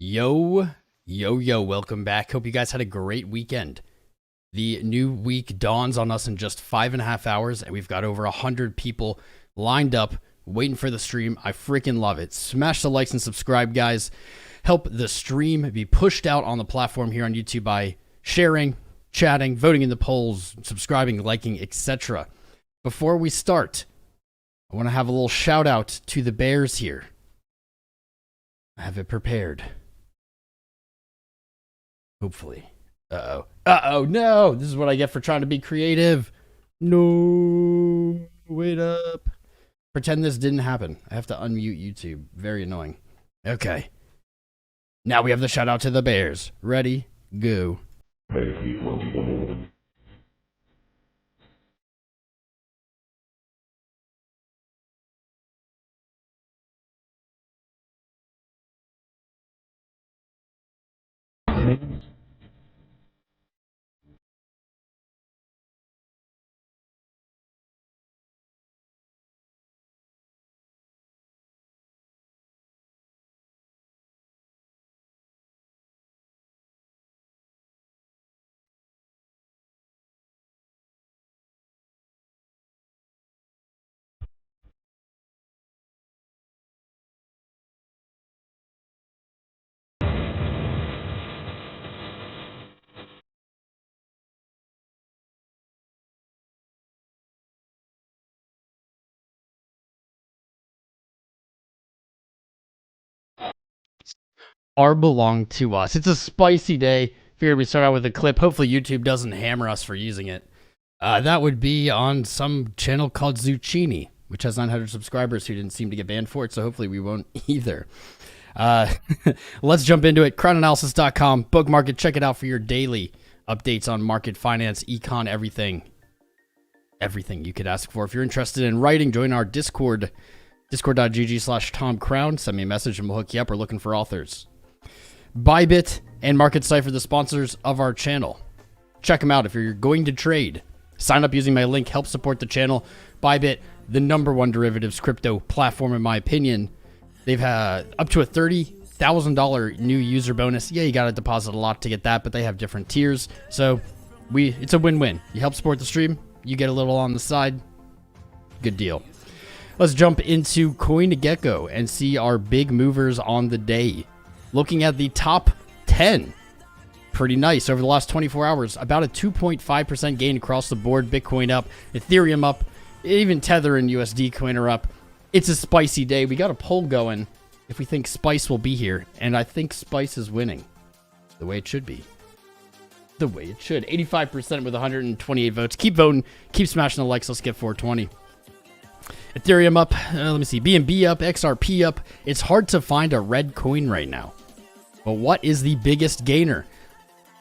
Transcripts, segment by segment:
Yo, welcome back. Hope you guys had a great weekend. The new week dawns on us in just 5.5 hours, and we've got over 100 people lined up waiting for the stream. I freaking love it. Smash the likes and subscribe, guys. Help the stream be pushed out on the platform here on YouTube by sharing, chatting, voting in the polls, subscribing, liking, etc. Before we start, I want to have a little shout out to the Bears here. I have it prepared. Hopefully. Uh-oh, no! This is what I get for trying to be creative. No! Wait up. Pretend this didn't happen. I have to unmute YouTube. Very annoying. Okay. Now we have the shout out to the Bears. Ready? Go. R belong to us. It's a spicy day. Figured we'd start out with a clip. Hopefully YouTube doesn't hammer us for using it. That would be on some channel called Zucchini, which has 900 subscribers who didn't seem to get banned for it, so hopefully we won't either. Let's jump into it. Crownanalysis.com, bookmark it, check it out for your daily updates on market, finance, econ, everything. Everything you could ask for. If you're interested in writing, join our Discord, discord.gg/TomCrown. Send me a message and we'll hook you up. We're looking for authors. Bybit and Merketcipher, the sponsors of our channel. Check them out if you're going to trade. Sign up using my link. Help support the channel. Bybit, the #1 derivatives crypto platform, in my opinion. They've had up to a $30,000 new user bonus. Yeah, you got to deposit a lot to get that, but they have different tiers. So it's a win-win. You help support the stream. You get a little on the side. Good deal. Let's jump into Coingecko and see our big movers on the day. Looking at the top 10, pretty nice over the last 24 hours. About a 2.5% gain across the board. Bitcoin up, Ethereum up, even Tether and USD coin are up. It's a spicy day. We got a poll going if we think Spice will be here, and I think Spice is winning the way it should be. The way it should. 85% with 128 votes. Keep voting. Keep smashing the likes. Let's get 420. Ethereum up. Let me see. BNB up. XRP up. It's hard to find a red coin right now. But what is the biggest gainer?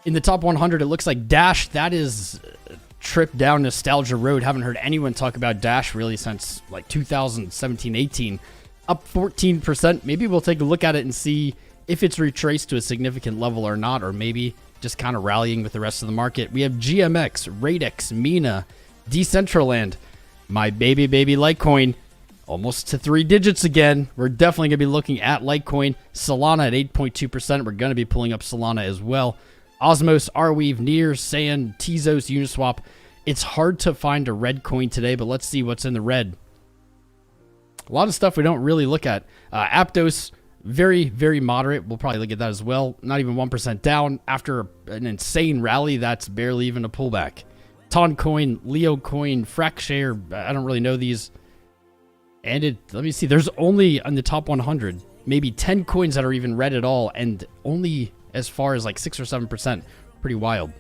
In the top 100, it looks like Dash. That is a trip down nostalgia road. Haven't heard anyone talk about Dash really since like 2017-18. Up 14%. Maybe we'll take a look at it and see if it's retraced to a significant level or not, or maybe just kind of rallying with the rest of the market. We have GMX, Radex, Mina, Decentraland, my baby Litecoin, almost to 3 digits again. We're definitely going to be looking at Litecoin. Solana at 8.2%. We're going to be pulling up Solana as well. Osmos, Arweave, Near, Sand, Tezos, Uniswap. It's hard to find a red coin today, but let's see what's in the red. A lot of stuff we don't really look at. Aptos, very, very moderate. We'll probably look at that as well. Not even 1% down. After an insane rally, that's barely even a pullback. Toncoin, Leocoin, Fracshare. I don't really know these. And let me see. There's only on the top 100, maybe 10 coins that are even red at all, and only as far as like 6 or 7%. Pretty wild.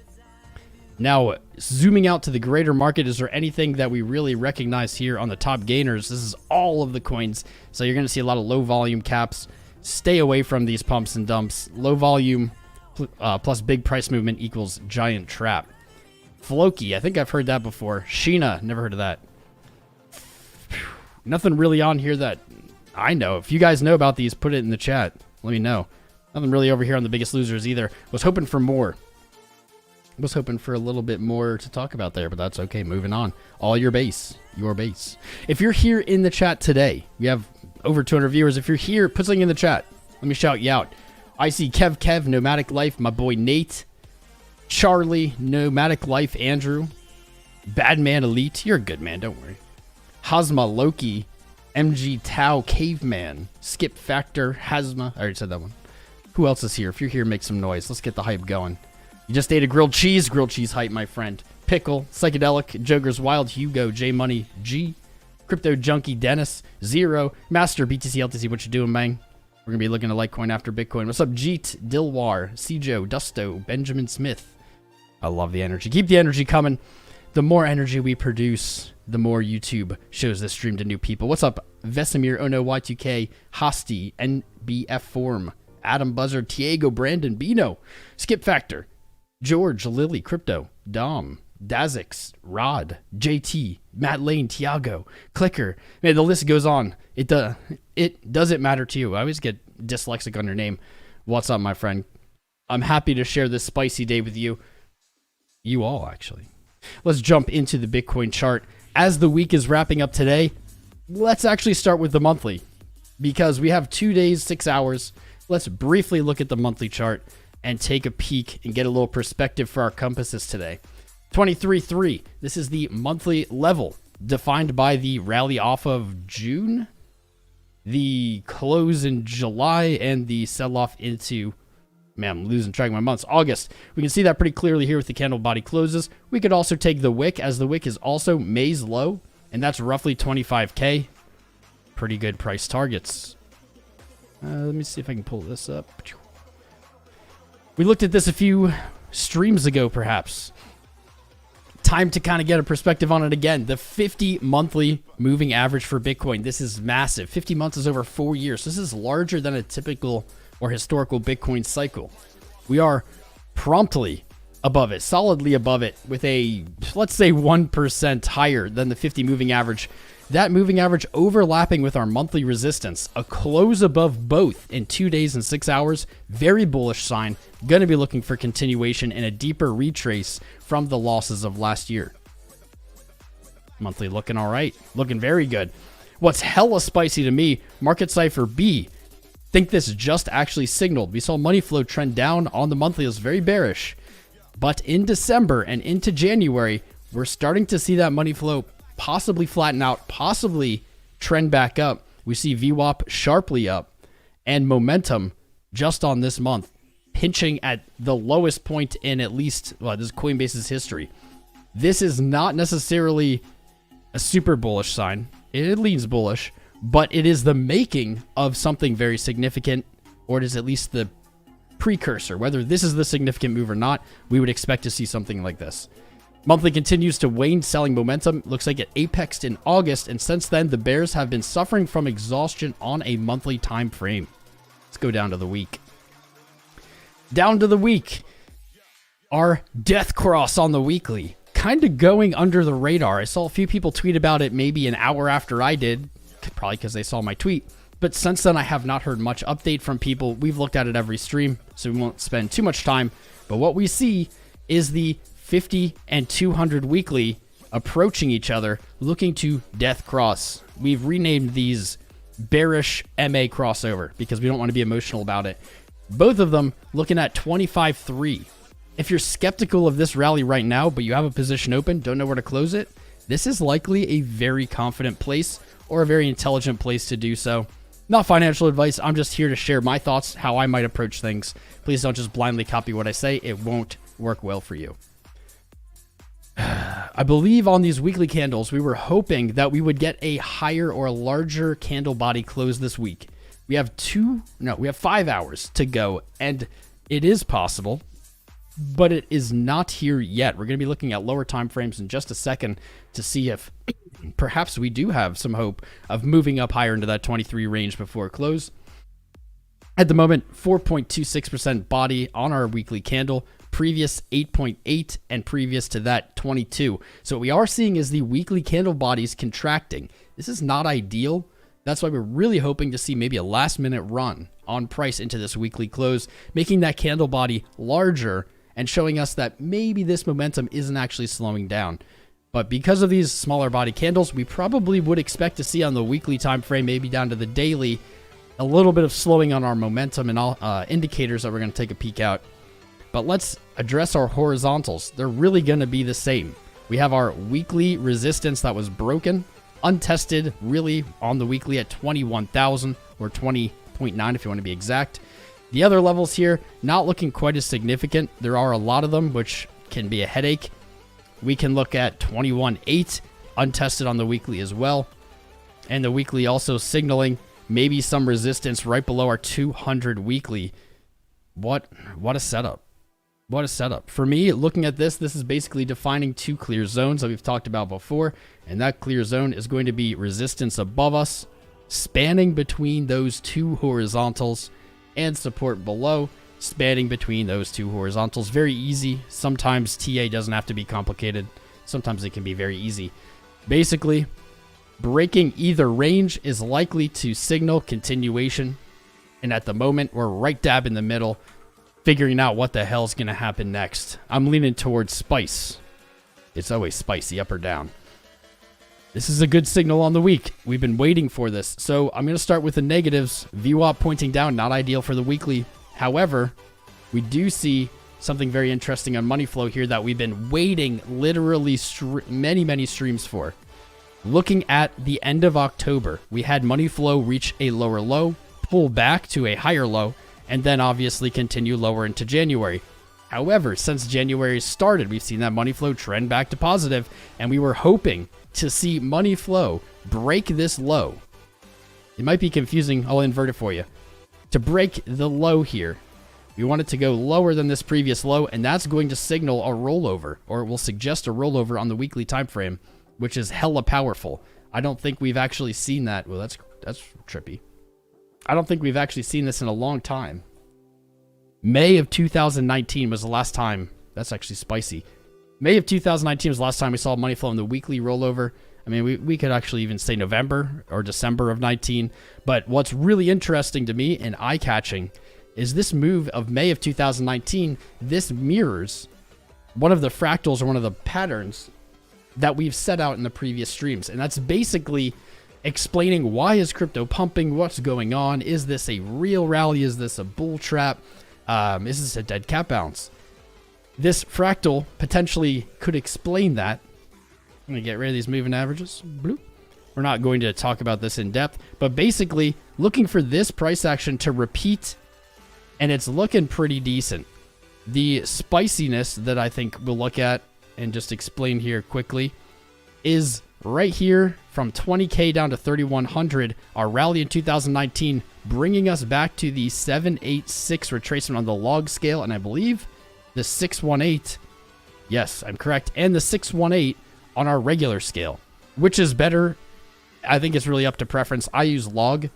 Now, zooming out to the greater market, is there anything that we really recognize here on the top gainers? This is all of the coins. So you're going to see a lot of low volume caps. Stay away from these pumps and dumps. Low volume plus big price movement equals giant trap. Floki, I think I've heard that before. Sheena, never heard of that. Nothing really on here that I know. If you guys know about these, put it in the chat. Let me know. Nothing really over here on the biggest losers either. Was hoping for more. Was hoping for a little bit more to talk about there, but that's okay. Moving on. All your base. Your base. If you're here in the chat today, we have over 200 viewers. If you're here, put something in the chat. Let me shout you out. I see Kev, Nomadic Life, my boy Nate, Charlie, Nomadic Life, Andrew, Badman Elite, you're a good man, don't worry. Hazma Loki, MG Tau Caveman, Skip Factor, Hazma, I already said that one. Who else is here? If you're here, make some noise. Let's get the hype going. You just ate a grilled cheese hype, my friend. Pickle, Psychedelic, Joker's Wild, Hugo, J Money, G, Crypto Junkie, Dennis, Zero, Master, BTC, LTC, what you doing, man? We're going to be looking at Litecoin after Bitcoin. What's up, Jeet, Dilwar, Cjo, Dusto, Benjamin Smith. I love the energy. Keep the energy coming. The more energy we produce, the more YouTube shows this stream to new people. What's up, Vesemir, Ono, Y2K, Hosty, NBF Form, Adam Buzzard, Tiago, Brandon, Bino, Skip Factor, George, Lily, Crypto, Dom, Dazix, Rod, JT, Matt Lane, Tiago, Clicker. Man, the list goes on. It doesn't matter to you. I always get dyslexic on your name. What's up, my friend? I'm happy to share this spicy day with you. You all, actually. Let's jump into the Bitcoin chart. As the week is wrapping up today, let's actually start with the monthly, because we have 2 days, 6 hours. Let's briefly look at the monthly chart and take a peek and get a little perspective for our compasses today. 23.3, this is the monthly level defined by the rally off of June, the close in July, and the sell-off into, man, I'm losing track of my months, August. We can see that pretty clearly here with the candle body closes. We could also take the wick, as the wick is also May's low, and that's roughly 25K. Pretty good price targets. Let me see if I can pull this up. We looked at this a few streams ago, perhaps. Time to kind of get a perspective on it again. The 50 monthly moving average for Bitcoin. This is massive. 50 months is over 4 years. This is larger than a typical or historical Bitcoin cycle. We are promptly above it, solidly above it, with a, let's say, 1% higher than the 50 moving average. That moving average overlapping with our monthly resistance. A close above both in 2 days and 6 hours. Very bullish sign. Going to be looking for continuation and a deeper retrace from the losses of last year. Monthly looking all right. Looking very good. What's hella spicy to me, Merketcipher B. Think this just actually signaled. We saw money flow trend down on the monthly. It was very bearish. But in December and into January, we're starting to see that money flow possibly flatten out, possibly trend back up. We see VWAP sharply up and momentum just on this month pinching at the lowest point in at least, well, this is Coinbase's history. This is not necessarily a super bullish sign. It leans bullish, but it is the making of something very significant, or it is at least the precursor. Whether this is the significant move or not, we would expect to see something like this. Monthly continues to wane selling momentum. Looks like it apexed in August, and since then, the bears have been suffering from exhaustion on a monthly time frame. Let's go down to the week. Down to the week. Our DeathCross on the weekly. Kind of going under the radar. I saw a few people tweet about it maybe an hour after I did, probably because they saw my tweet. But since then, I have not heard much update from people. We've looked at it every stream, so we won't spend too much time. But what we see is the 50 and 200 weekly approaching each other, looking to DeathCross. We've renamed these Bearish MA crossover because we don't want to be emotional about it. Both of them looking at 25.3. If you're skeptical of this rally right now, but you have a position open, don't know where to close it, this is likely a very confident place or a very intelligent place to do so. Not financial advice. I'm just here to share my thoughts, how I might approach things. Please don't just blindly copy what I say. It won't work well for you. I believe on these weekly candles, we were hoping that we would get a higher or a larger candle body close this week. We have 5 hours to go, and it is possible, but it is not here yet. We're going to be looking at lower time frames in just a second to see if perhaps we do have some hope of moving up higher into that 23 range before close. At the moment, 4.26% body on our weekly candle, previous 8.8, and previous to that 22. So what we are seeing is the weekly candle bodies contracting. This is not ideal. That's why we're really hoping to see maybe a last minute run on price into this weekly close, making that candle body larger and showing us that maybe this momentum isn't actually slowing down. But because of these smaller body candles, we probably would expect to see on the weekly time frame, maybe down to the daily, a little bit of slowing on our momentum and all indicators that we're going to take a peek out. But let's address our horizontals. They're really going to be the same. We have our weekly resistance that was broken, untested really on the weekly at 21,000 or 20.9 if you want to be exact. The other levels here, not looking quite as significant. There are a lot of them, which can be a headache. We can look at 21.8, untested on the weekly as well. And the weekly also signaling maybe some resistance right below our 200 weekly. What a setup. What a setup. For me, looking at this is basically defining two clear zones that we've talked about before. And that clear zone is going to be resistance above us, spanning between those two horizontals, and support below, spanning between those two horizontals. Very easy. Sometimes TA doesn't have to be complicated. Sometimes it can be very easy. Basically, breaking either range is likely to signal continuation. And at the moment, we're right dab in the middle, figuring out what the hell's going to happen next. I'm leaning towards spice. It's always spicy, up or down. This is a good signal on the week. We've been waiting for this. So I'm going to start with the negatives. VWAP pointing down, not ideal for the weekly. However, we do see something very interesting on money flow here that we've been waiting literally many streams for. Looking at the end of October, we had money flow reach a lower low, pull back to a higher low, and then obviously continue lower into January. However, since January started, we've seen that money flow trend back to positive, and we were hoping to see money flow break this low. It might be confusing. I'll invert it for you. To break the low here, we want it to go lower than this previous low, and that's going to signal a rollover, or it will suggest a rollover on the weekly time frame, which is hella powerful. I don't think we've actually seen that. Well, that's trippy. I don't think we've actually seen this in a long time. May of 2019 was the last time. That's actually spicy. May of 2019 was the last time we saw money flow in the weekly rollover. I mean, we could actually even say November or December of 19. But what's really interesting to me and eye-catching is this move of May of 2019. This mirrors one of the fractals or one of the patterns that we've set out in the previous streams. And that's basically explaining why is crypto pumping, what's going on, is this a real rally, is this a bull trap, is this a dead cat bounce? This fractal potentially could explain that. I'm going to get rid of these moving averages. Bloop. We're not going to talk about this in depth, but basically looking for this price action to repeat, and it's looking pretty decent. The spiciness that I think we'll look at and just explain here quickly is right here from 20K down to 3,100. Our rally in 2019 bringing us back to the 786 retracement on the log scale, and I believe the 618. Yes, I'm correct. And the 618 on our regular scale, which is better. I think it's really up to preference. I use log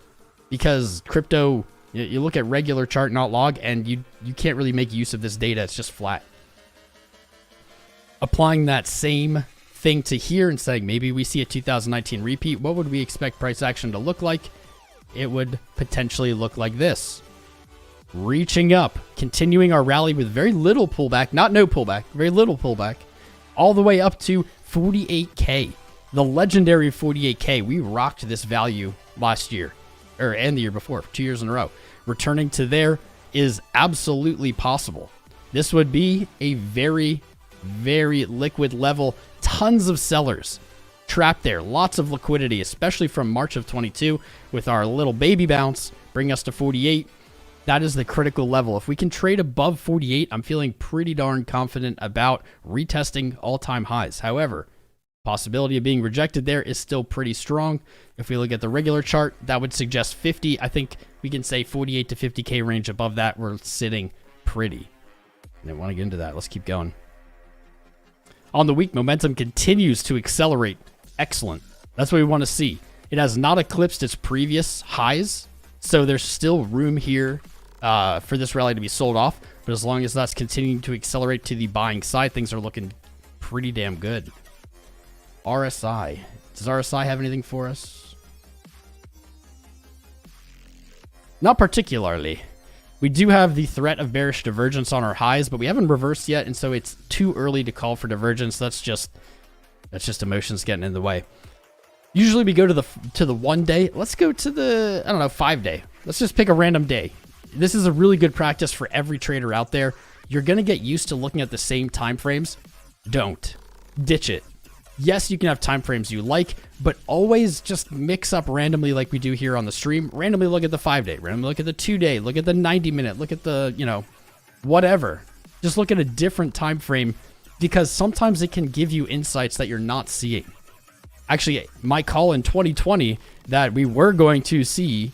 because crypto, you look at regular chart, not log, and you can't really make use of this data. It's just flat. Applying that same thing to here and saying maybe we see a 2019 repeat, what would we expect price action to look like? It would potentially look like this. Reaching up, continuing our rally with very little pullback, not no pullback, very little pullback, all the way up to 48K. The legendary 48K. We rocked this value last year, and the year before, 2 years in a row. Returning to there is absolutely possible. This would be a very, very liquid level. Tons of sellers trapped there. Lots of liquidity, especially from March of 22 with our little baby bounce, bring us to 48. That is the critical level. If we can trade above 48, I'm feeling pretty darn confident about retesting all-time highs. However, possibility of being rejected there is still pretty strong. If we look at the regular chart, that would suggest 50. I think we can say 48 to 50K range. Above that, we're sitting pretty. I didn't want to get into that. Let's keep going. On the week, momentum continues to accelerate. Excellent. That's what we want to see. It has not eclipsed its previous highs, so there's still room here for this rally to be sold off. But as long as that's continuing to accelerate to the buying side, things are looking pretty damn good. RSI. Does RSI have anything for us? Not particularly. We do have the threat of bearish divergence on our highs, but we haven't reversed yet, and so it's too early to call for divergence. That's just emotions getting in the way. Usually we go to the 1 day. Let's go to the, I don't know, 5 day. Let's just pick a random day. This is a really good practice for every trader out there. You're going to get used to looking at the same time frames. Don't. Ditch it. Yes, you can have time frames you like, but always just mix up randomly like we do here on the stream. Randomly look at the 5-day, randomly look at the 2-day, look at the 90-minute, look at the, you know, whatever. Just look at a different time frame because sometimes it can give you insights that you're not seeing. Actually, my call in 2020 that we were going to see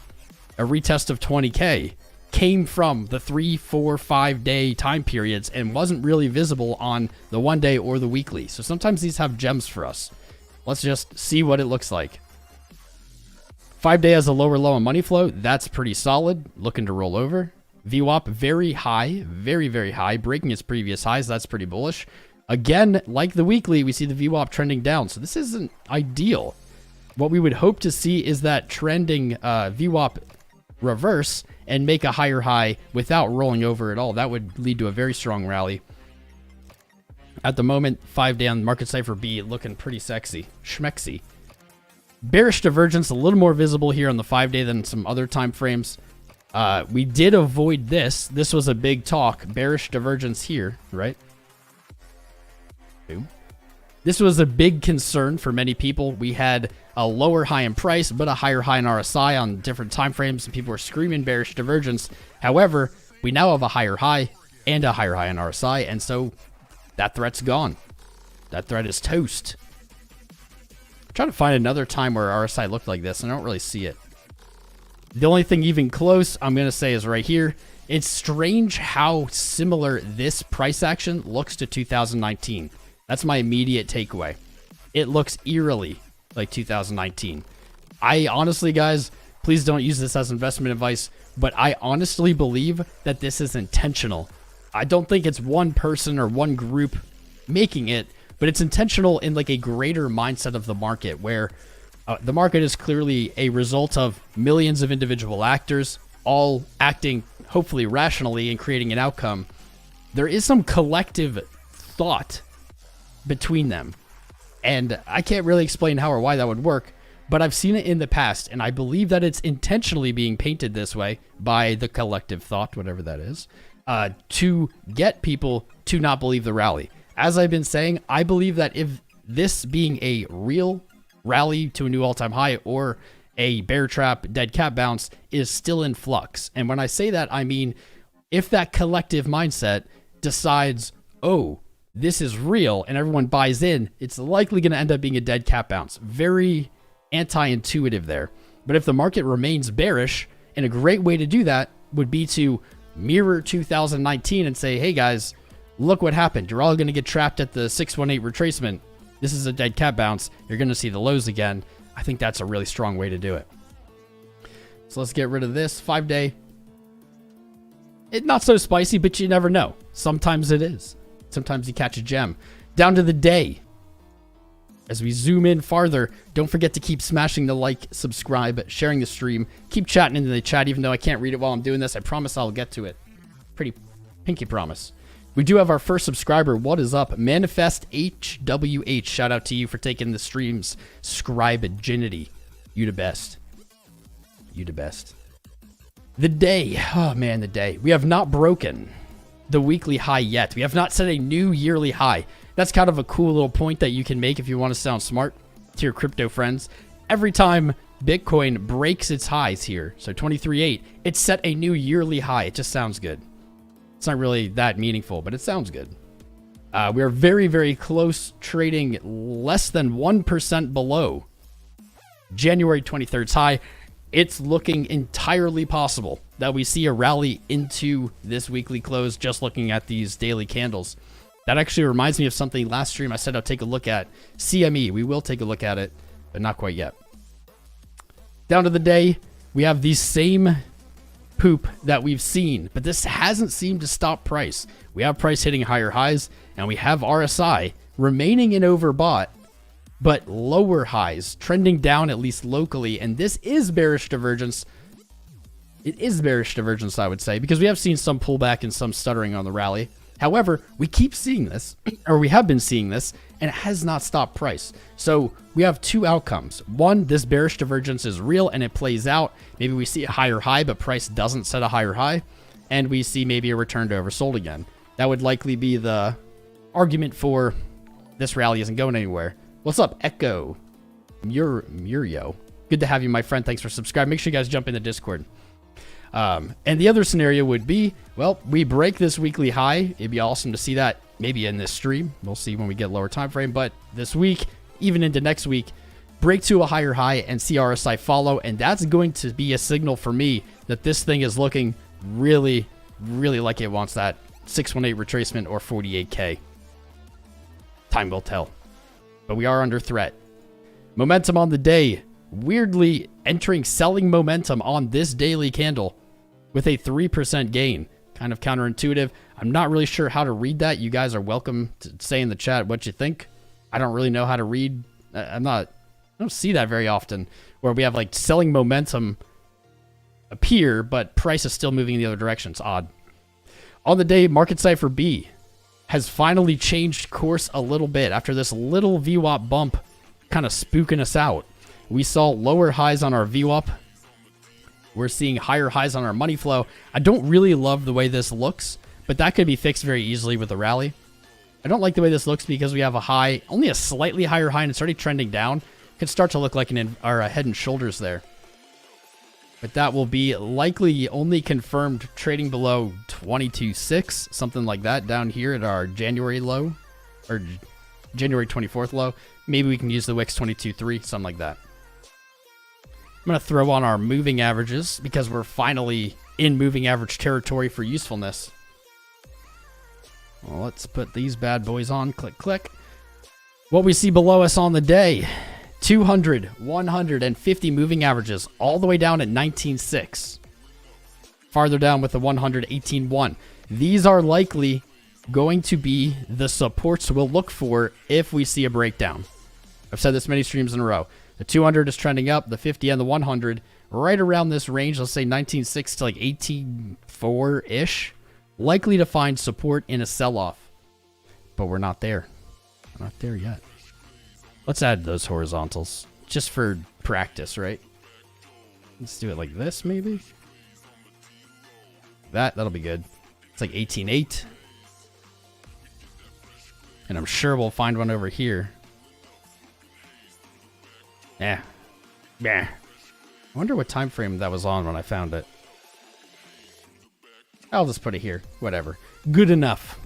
a retest of 20K came from the 3, 4, 5-day time periods and wasn't really visible on the 1-day or the weekly. So sometimes these have gems for us. Let's just see what it looks like. 5-day has a lower low on money flow. That's pretty solid. Looking to roll over. VWAP very high, very, very high, breaking its previous highs. That's pretty bullish. Again, like the weekly, we see the VWAP trending down. So this isn't ideal. What we would hope to see is that trending VWAP reverse and make a higher high without rolling over at all. That would lead to a very strong rally. At the moment, 5-day on Merketcipher B looking pretty sexy. Schmexy. Bearish divergence a little more visible here on the 5-day than some other time frames. We did avoid this. This was a big talk. Bearish divergence here, right? Boom. This was a big concern for many people. We had a lower high in price, but a higher high in RSI on different time frames, and people were screaming bearish divergence. However, we now have a higher high and a higher high in RSI, and so that threat's gone. That threat is toast. I'm trying to find another time where RSI looked like this, and I don't really see it. The only thing even close I'm going to say is right here. It's strange how similar this price action looks to 2019. That's my immediate takeaway. It looks eerily like 2019. I honestly, guys, please don't use this as investment advice, but I honestly believe that this is intentional. I don't think it's one person or one group making it, but it's intentional in like a greater mindset of the market where the market is clearly a result of millions of individual actors all acting hopefully rationally and creating an outcome. There is some collective thought between them. And I can't really explain how or why that would work, but I've seen it in the past, and I believe that it's intentionally being painted this way by the collective thought, whatever that is, to get people to not believe the rally. As I've been saying, I believe that if this being a real rally to a new all-time high or a bear trap, dead cat bounce is still in flux. And when I say that, I mean, if that collective mindset decides, oh, this is real, and everyone buys in, it's likely going to end up being a dead cat bounce. Very anti-intuitive there. But if the market remains bearish, and a great way to do that would be to mirror 2019 and say, hey guys, look what happened. You're all going to get trapped at the 618 retracement. This is a dead cat bounce. You're going to see the lows again. I think that's a really strong way to do it. So let's get rid of this 5-day. It's not so spicy, but you never know. Sometimes it is. Sometimes you catch a gem. Down to the day. As we zoom in farther, don't forget to keep smashing the like, subscribe, sharing the stream. Keep chatting into the chat, even though I can't read it while I'm doing this. I promise I'll get to it. Pretty pinky promise. We do have our first subscriber. What is up? Manifest HWH. Shout out to you for taking the stream's scribe-ginity. You the best. You the best. The day. Oh, man, the day. We have not broken the weekly high yet. We have not set a new yearly high. That's kind of a cool little point that you can make if you want to sound smart to your crypto friends. Every time Bitcoin breaks its highs here, so 23.8, it set a new yearly high. It just sounds good. It's not really that meaningful, but it sounds good. We are very, very close, trading less than 1% below January 23rd's high. It's looking entirely possible that we see a rally into this weekly close just looking at these daily candles. That actually reminds me of something last stream I said I'll take a look at. CME, we will take a look at it, but not quite yet. Down to the day, we have the same poop that we've seen, but this hasn't seemed to stop price. We have price hitting higher highs, and we have RSI remaining in overbought, but lower highs, trending down at least locally, and this is bearish divergence. It is bearish divergence, I would say, because we have seen some pullback and some stuttering on the rally. However, we keep seeing this, or we have been seeing this, and it has not stopped price. So we have two outcomes. One, this bearish divergence is real and it plays out. Maybe we see a higher high, but price doesn't set a higher high, and we see maybe a return to oversold again. That would likely be the argument for this rally isn't going anywhere. What's up, Echo? Murio. Good to have you, my friend. Thanks for subscribing. Make sure you guys jump in the Discord. And the other scenario would be, well, we break this weekly high. It'd be awesome to see that maybe in this stream. We'll see when we get lower time frame. But this week, even into next week, break to a higher high and see RSI follow. And that's going to be a signal for me that this thing is looking really, really like it wants that 618 retracement or 48K. Time will tell. But we are under threat. Momentum on the day. Weirdly entering selling momentum on this daily candle with a 3% gain. Kind of counterintuitive. I'm not really sure how to read that. You guys are welcome to say in the chat what you think. I don't really know how to read. I don't see that very often where we have like selling momentum appear, but price is still moving in the other direction. It's odd. On the day, Merketcipher B has finally changed course a little bit after this little VWAP bump kind of spooking us out. We saw lower highs on our VWAP. We're seeing higher highs on our money flow. I don't really love the way this looks, but that could be fixed very easily with a rally. I don't like the way this looks because we have a high, only a slightly higher high, and it's already trending down. It could start to look like a head and shoulders there. But that will be likely only confirmed trading below 22.6, something like that down here at our January low, or January 24th low. Maybe we can use the Wix 22.3, something like that. I'm going to throw on our moving averages because we're finally in moving average territory for usefulness. Well, let's put these bad boys on. Click, click. What we see below us on the day, 200, 150 moving averages, all the way down at 19.6. Farther down with the 100, 18.1. These are likely going to be the supports we'll look for if we see a breakdown. I've said this many streams in a row. The 200 is trending up, the 50 and the 100 right around this range, let's say 19.6 to like 18.4-ish, likely to find support in a sell-off. But we're not there. We're not there yet. Let's add those horizontals just for practice, right? Let's do it like this, maybe. That'll be good. It's like 18.8. And I'm sure we'll find one over here. Yeah. I wonder what time frame that was on when I found it. I'll just put it here. Whatever. Good enough.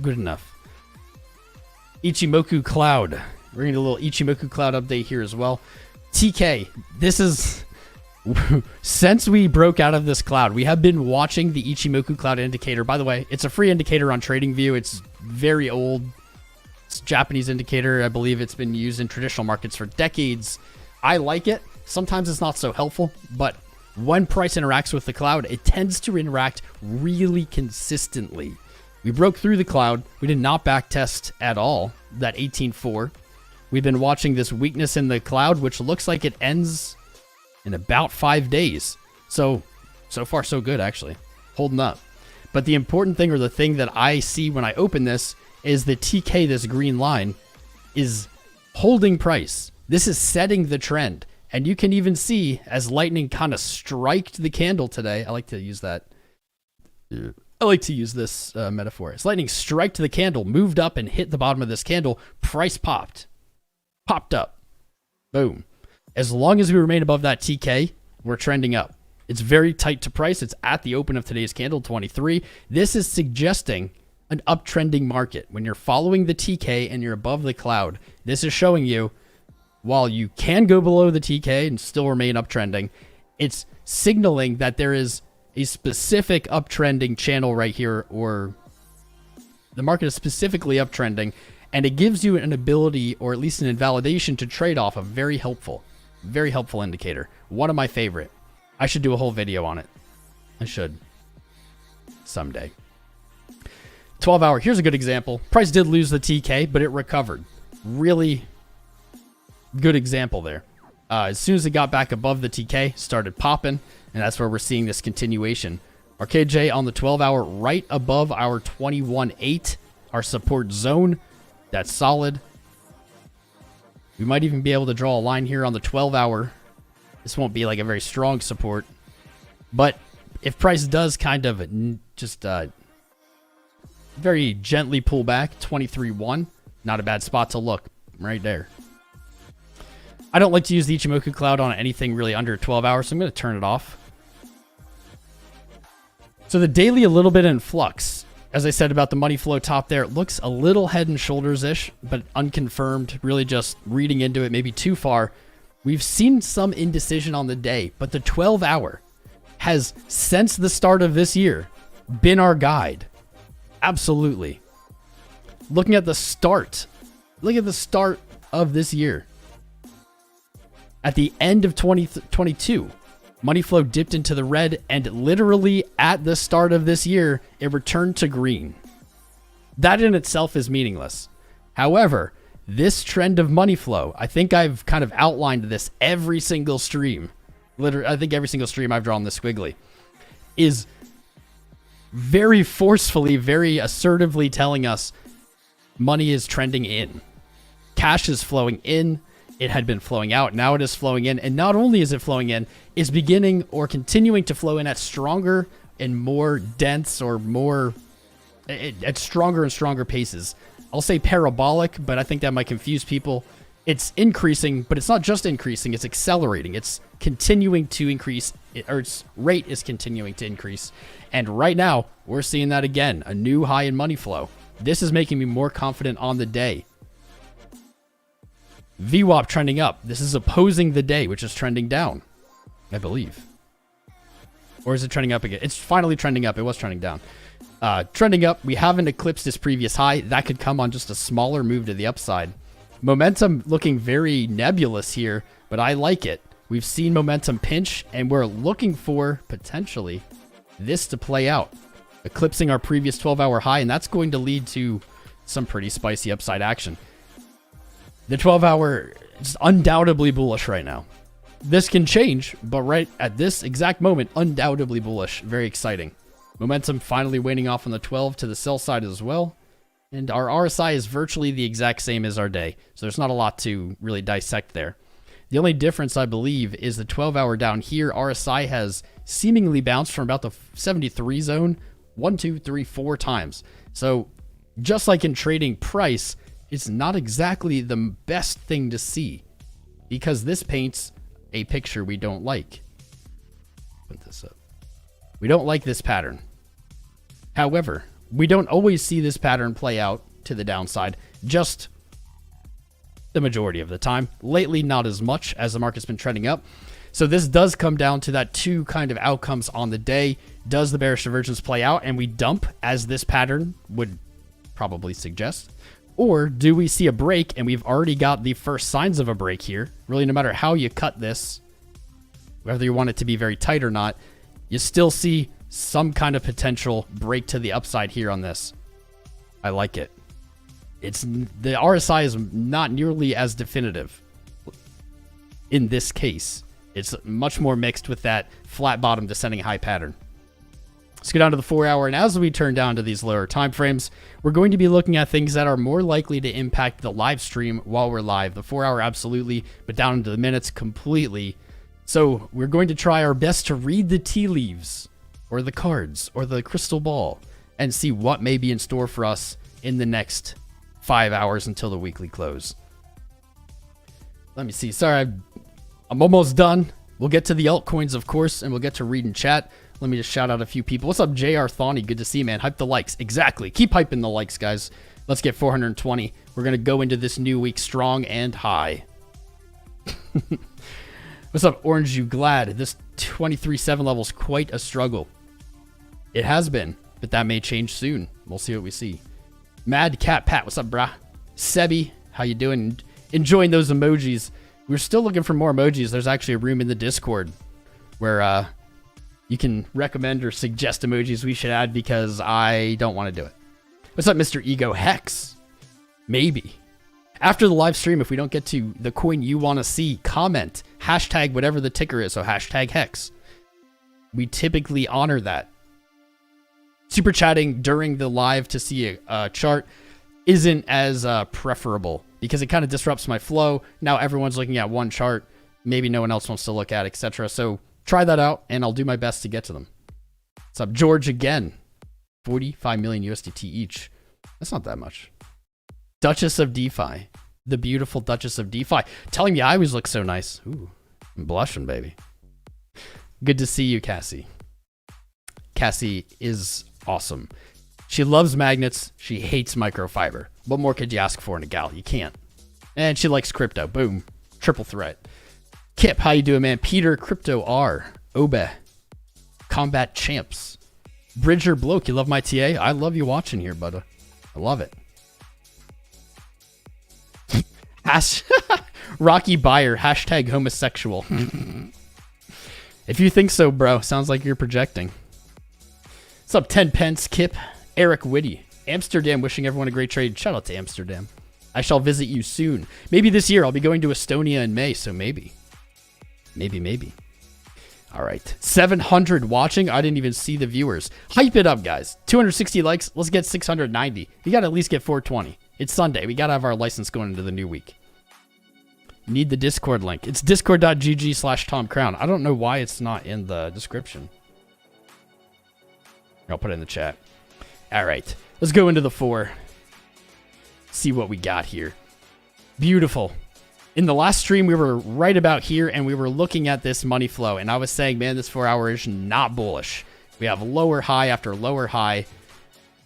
Good enough. Ichimoku Cloud. We're going to do a little Ichimoku Cloud update here as well. TK. This is... Since we broke out of this cloud, we have been watching the Ichimoku Cloud indicator. By the way, it's a free indicator on TradingView. It's very old. It's a Japanese indicator. I believe it's been used in traditional markets for decades. I like it. Sometimes it's not so helpful, but when price interacts with the cloud, it tends to interact really consistently. We broke through the cloud. We did not backtest at all that 18.4. We've been watching this weakness in the cloud, which looks like it ends in about 5 days. So far so good, actually. Holding up. But the important thing, or the thing that I see when I open this, is the TK, this green line, is holding price. This is setting the trend. And you can even see as lightning kind of striked the candle today. I like to use that. I like to use this metaphor. As lightning striked the candle, moved up and hit the bottom of this candle, price popped. Popped up. Boom. As long as we remain above that TK, we're trending up. It's very tight to price. It's at the open of today's candle, 23. This is suggesting an uptrending market. When you're following the TK and you're above the cloud, this is showing you, while you can go below the TK and still remain uptrending, it's signaling that there is a specific uptrending channel right here, or the market is specifically uptrending, and it gives you an ability, or at least an invalidation, to trade off. A very helpful indicator. One of my favorite. I should do a whole video on it. I should. Someday. 12 hour. Here's a good example. Price did lose the TK, but it recovered. Really good example there. As soon as it got back above the TK, started popping, and that's where we're seeing this continuation. Our KJ on the 12 hour right above our 21.8, our support zone. That's solid. We might even be able to draw a line here on the 12-hour. This won't be like a very strong support. But if price does kind of just very gently pull back, 23.1, not a bad spot to look right there. I don't like to use the Ichimoku cloud on anything really under 12 hours, so I'm going to turn it off. So the daily a little bit in flux. As I said about the money flow top there, it looks a little head and shoulders-ish, but unconfirmed, really just reading into it maybe too far. We've seen some indecision on the day, but the 12-hour has, since the start of this year, been our guide. Absolutely. Looking at the start, look at the start of this year. At the end of 2022, money flow dipped into the red, and literally at the start of this year, it returned to green. That in itself is meaningless. However, this trend of money flow, I think I've kind of outlined this every single stream. Literally, I think every single stream I've drawn this squiggly, is very forcefully, very assertively telling us money is trending in. Cash is flowing in. It had been flowing out. Now it is flowing in. And not only is it flowing in, it's beginning or continuing to flow in at stronger and more dense or more at stronger and stronger paces. I'll say parabolic, but I think that might confuse people. It's increasing, but it's not just increasing. It's accelerating. It's continuing to increase, or its rate is continuing to increase. And right now, we're seeing that again, a new high in money flow. This is making me more confident on the day. VWAP trending up. This is opposing the day, which is trending down, I believe. Or is it trending up again? It's finally trending up. It was trending down. Trending up. We haven't eclipsed this previous high. That could come on just a smaller move to the upside. Momentum looking very nebulous here, but I like it. We've seen momentum pinch, and we're looking for, potentially, this to play out. Eclipsing our previous 12-hour high, and that's going to lead to some pretty spicy upside action. The 12-hour is undoubtedly bullish right now. This can change, but right at this exact moment, undoubtedly bullish. Very exciting. Momentum finally waning off on the 12 to the sell side as well. And our RSI is virtually the exact same as our day. So there's not a lot to really dissect there. The only difference, I believe, is the 12-hour down here. RSI has seemingly bounced from about the 73 zone 1, 2, 3, 4 times. So just like in trading price, it's not exactly the best thing to see, because this paints a picture we don't like. Put this up. We don't like this pattern. However, we don't always see this pattern play out to the downside, just the majority of the time. Lately, not as much, as the market's been trending up. So this does come down to that two kind of outcomes on the day. Does the bearish divergence play out and we dump, as this pattern would probably suggest? Or do we see a break, and we've already got the first signs of a break here? Really, no matter how you cut this, whether you want it to be very tight or not, you still see some kind of potential break to the upside here on this. I like it. The RSI is not nearly as definitive in this case. It's much more mixed with that flat bottom descending high pattern. Let's go down to the 4-hour, and as we turn down to these lower time frames, we're going to be looking at things that are more likely to impact the live stream while we're live. The 4-hour absolutely, but down into the minutes completely. So we're going to try our best to read the tea leaves, or the cards, or the crystal ball, and see what may be in store for us in the next 5 hours until the weekly close. Let me see. Sorry, I'm almost done. We'll get to the altcoins, of course, and we'll get to read and chat. Let me just shout out a few people. What's up, JR Thawny? Good to see you, man. Hype the likes. Exactly. Keep hyping the likes, guys. Let's get 420. We're going to go into this new week strong and high. What's up, Orange You Glad? This 23.7 level is quite a struggle. It has been, but that may change soon. We'll see what we see. Mad Cat Pat, what's up, brah? Sebi, how you doing? Enjoying those emojis. We're still looking for more emojis. There's actually a room in the Discord where you can recommend or suggest emojis we should add, because I don't want to do it. What's up, Mr. Ego Hex? Maybe. After the live stream, if we don't get to the coin you want to see, comment. Hashtag whatever the ticker is, so hashtag Hex. We typically honor that. Super chatting during the live to see a chart. isn't as preferable because it kind of disrupts my flow. Now everyone's looking at one chart. Maybe no one else wants to look at, etc. So try that out, and I'll do my best to get to them. What's up, George? Again, 45 million USDT each. That's not that much. Duchess of DeFi, the beautiful Duchess of DeFi, telling me I always look so nice. Ooh, I'm blushing, baby. Good to see you, Cassie. Cassie is awesome. She loves magnets. She hates microfiber. What more could you ask for in a gal? You can't. And she likes crypto. Boom. Triple threat. Kip, how you doing, man? Peter, Crypto R, Obe, Combat Champs, Bridger Bloke. You love my TA? I love you watching here, bud. I love it. Rocky Buyer, hashtag homosexual. If you think so, bro, sounds like you're projecting. What's up, 10 pence, Kip? Eric Whitty, Amsterdam, wishing everyone a great trade. Shout out to Amsterdam. I shall visit you soon. Maybe this year. I'll be going to Estonia in May, so maybe. Maybe. All right. 700 watching. I didn't even see the viewers. Hype it up, guys. 260 likes. Let's get 690. You got to at least get 420. It's Sunday. We got to have our license going into the new week. Need the Discord link. It's discord.gg/TomCrown. I don't know why it's not in the description. I'll put it in the chat. All right. Let's go into the 4. See what we got here. Beautiful. In the last stream, we were right about here, and we were looking at this money flow, and I was saying, man, this 4 hour is not bullish. We have lower high after lower high,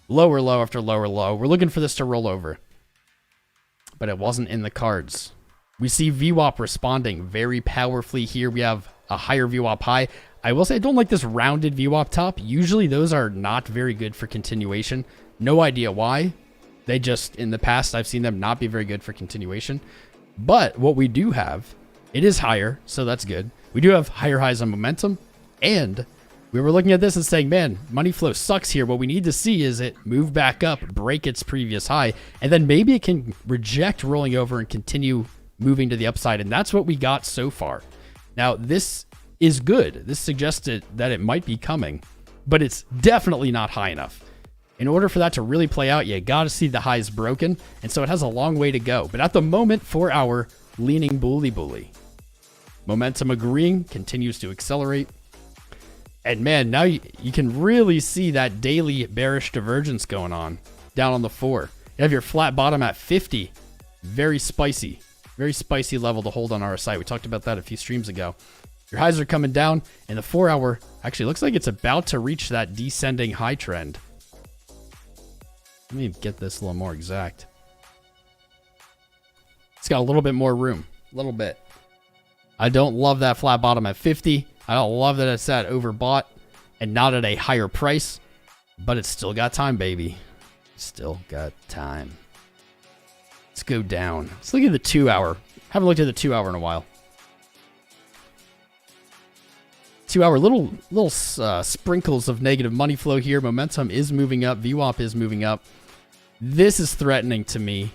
lower low after lower low. We're looking for this to roll over, but it wasn't in the cards. We see VWAP responding very powerfully here. We have a higher VWAP high. I will say I don't like this rounded VWAP top. Usually those are not very good for continuation. No idea why. They just, in the past, I've seen them not be very good for continuation. But what we do have, it is higher, so that's good. We do have higher highs on momentum, and we were looking at this and saying, man, money flow sucks here. What we need to see is it move back up, break its previous high, and then maybe it can reject rolling over and continue moving to the upside, and that's what we got so far. Now, this is good. This suggested that it might be coming, but it's definitely not high enough. In order for that to really play out, you got to see the highs broken, and so it has a long way to go. But at the moment, 4 hour leaning bully. Momentum agreeing, continues to accelerate. And man, now you can really see that daily bearish divergence going on down on the 4. You have your flat bottom at 50. Very spicy level to hold on RSI. We talked about that a few streams ago. Your highs are coming down, and the 4 hour actually looks like it's about to reach that descending high trend. Let me get this a little more exact. It's got a little bit more room. A little bit. I don't love that flat bottom at 50. I don't love that it's at overbought and not at a higher price. But it's still got time, baby. Still got time. Let's go down. Let's look at the 2 hour. Haven't looked at the 2 hour in a while. 2 hour, little sprinkles of negative money flow here. Momentum is moving up. VWAP is moving up. This is threatening to me.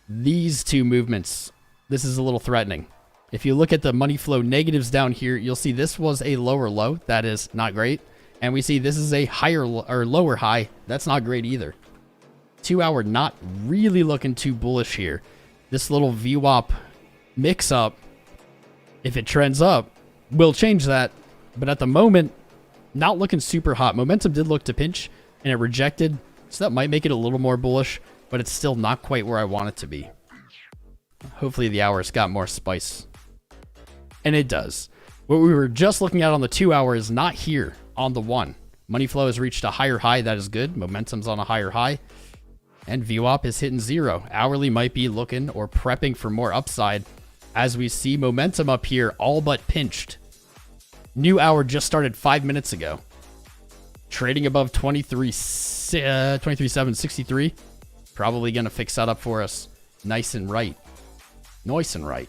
These two movements, this is a little threatening. If you look at the money flow negatives down here, you'll see this was a lower low. That is not great. And we see this is a higher or lower high. That's not great either. 2 hour not really looking too bullish here. This little VWAP mix up, if it trends up, will change that. But at the moment, not looking super hot. Momentum did look to pinch, and it rejected. So that might make it a little more bullish, but it's still not quite where I want it to be. Hopefully the hour's got more spice. And it does. What we were just looking at on the 2 hour is not here on the 1. Money flow has reached a higher high. That is good. Momentum's on a higher high. And VWAP is hitting 0. Hourly might be looking or prepping for more upside as we see momentum up here all but pinched. New hour just started 5 minutes ago. Trading above 23.763. Probably going to fix that up for us nice and right. Nice and right.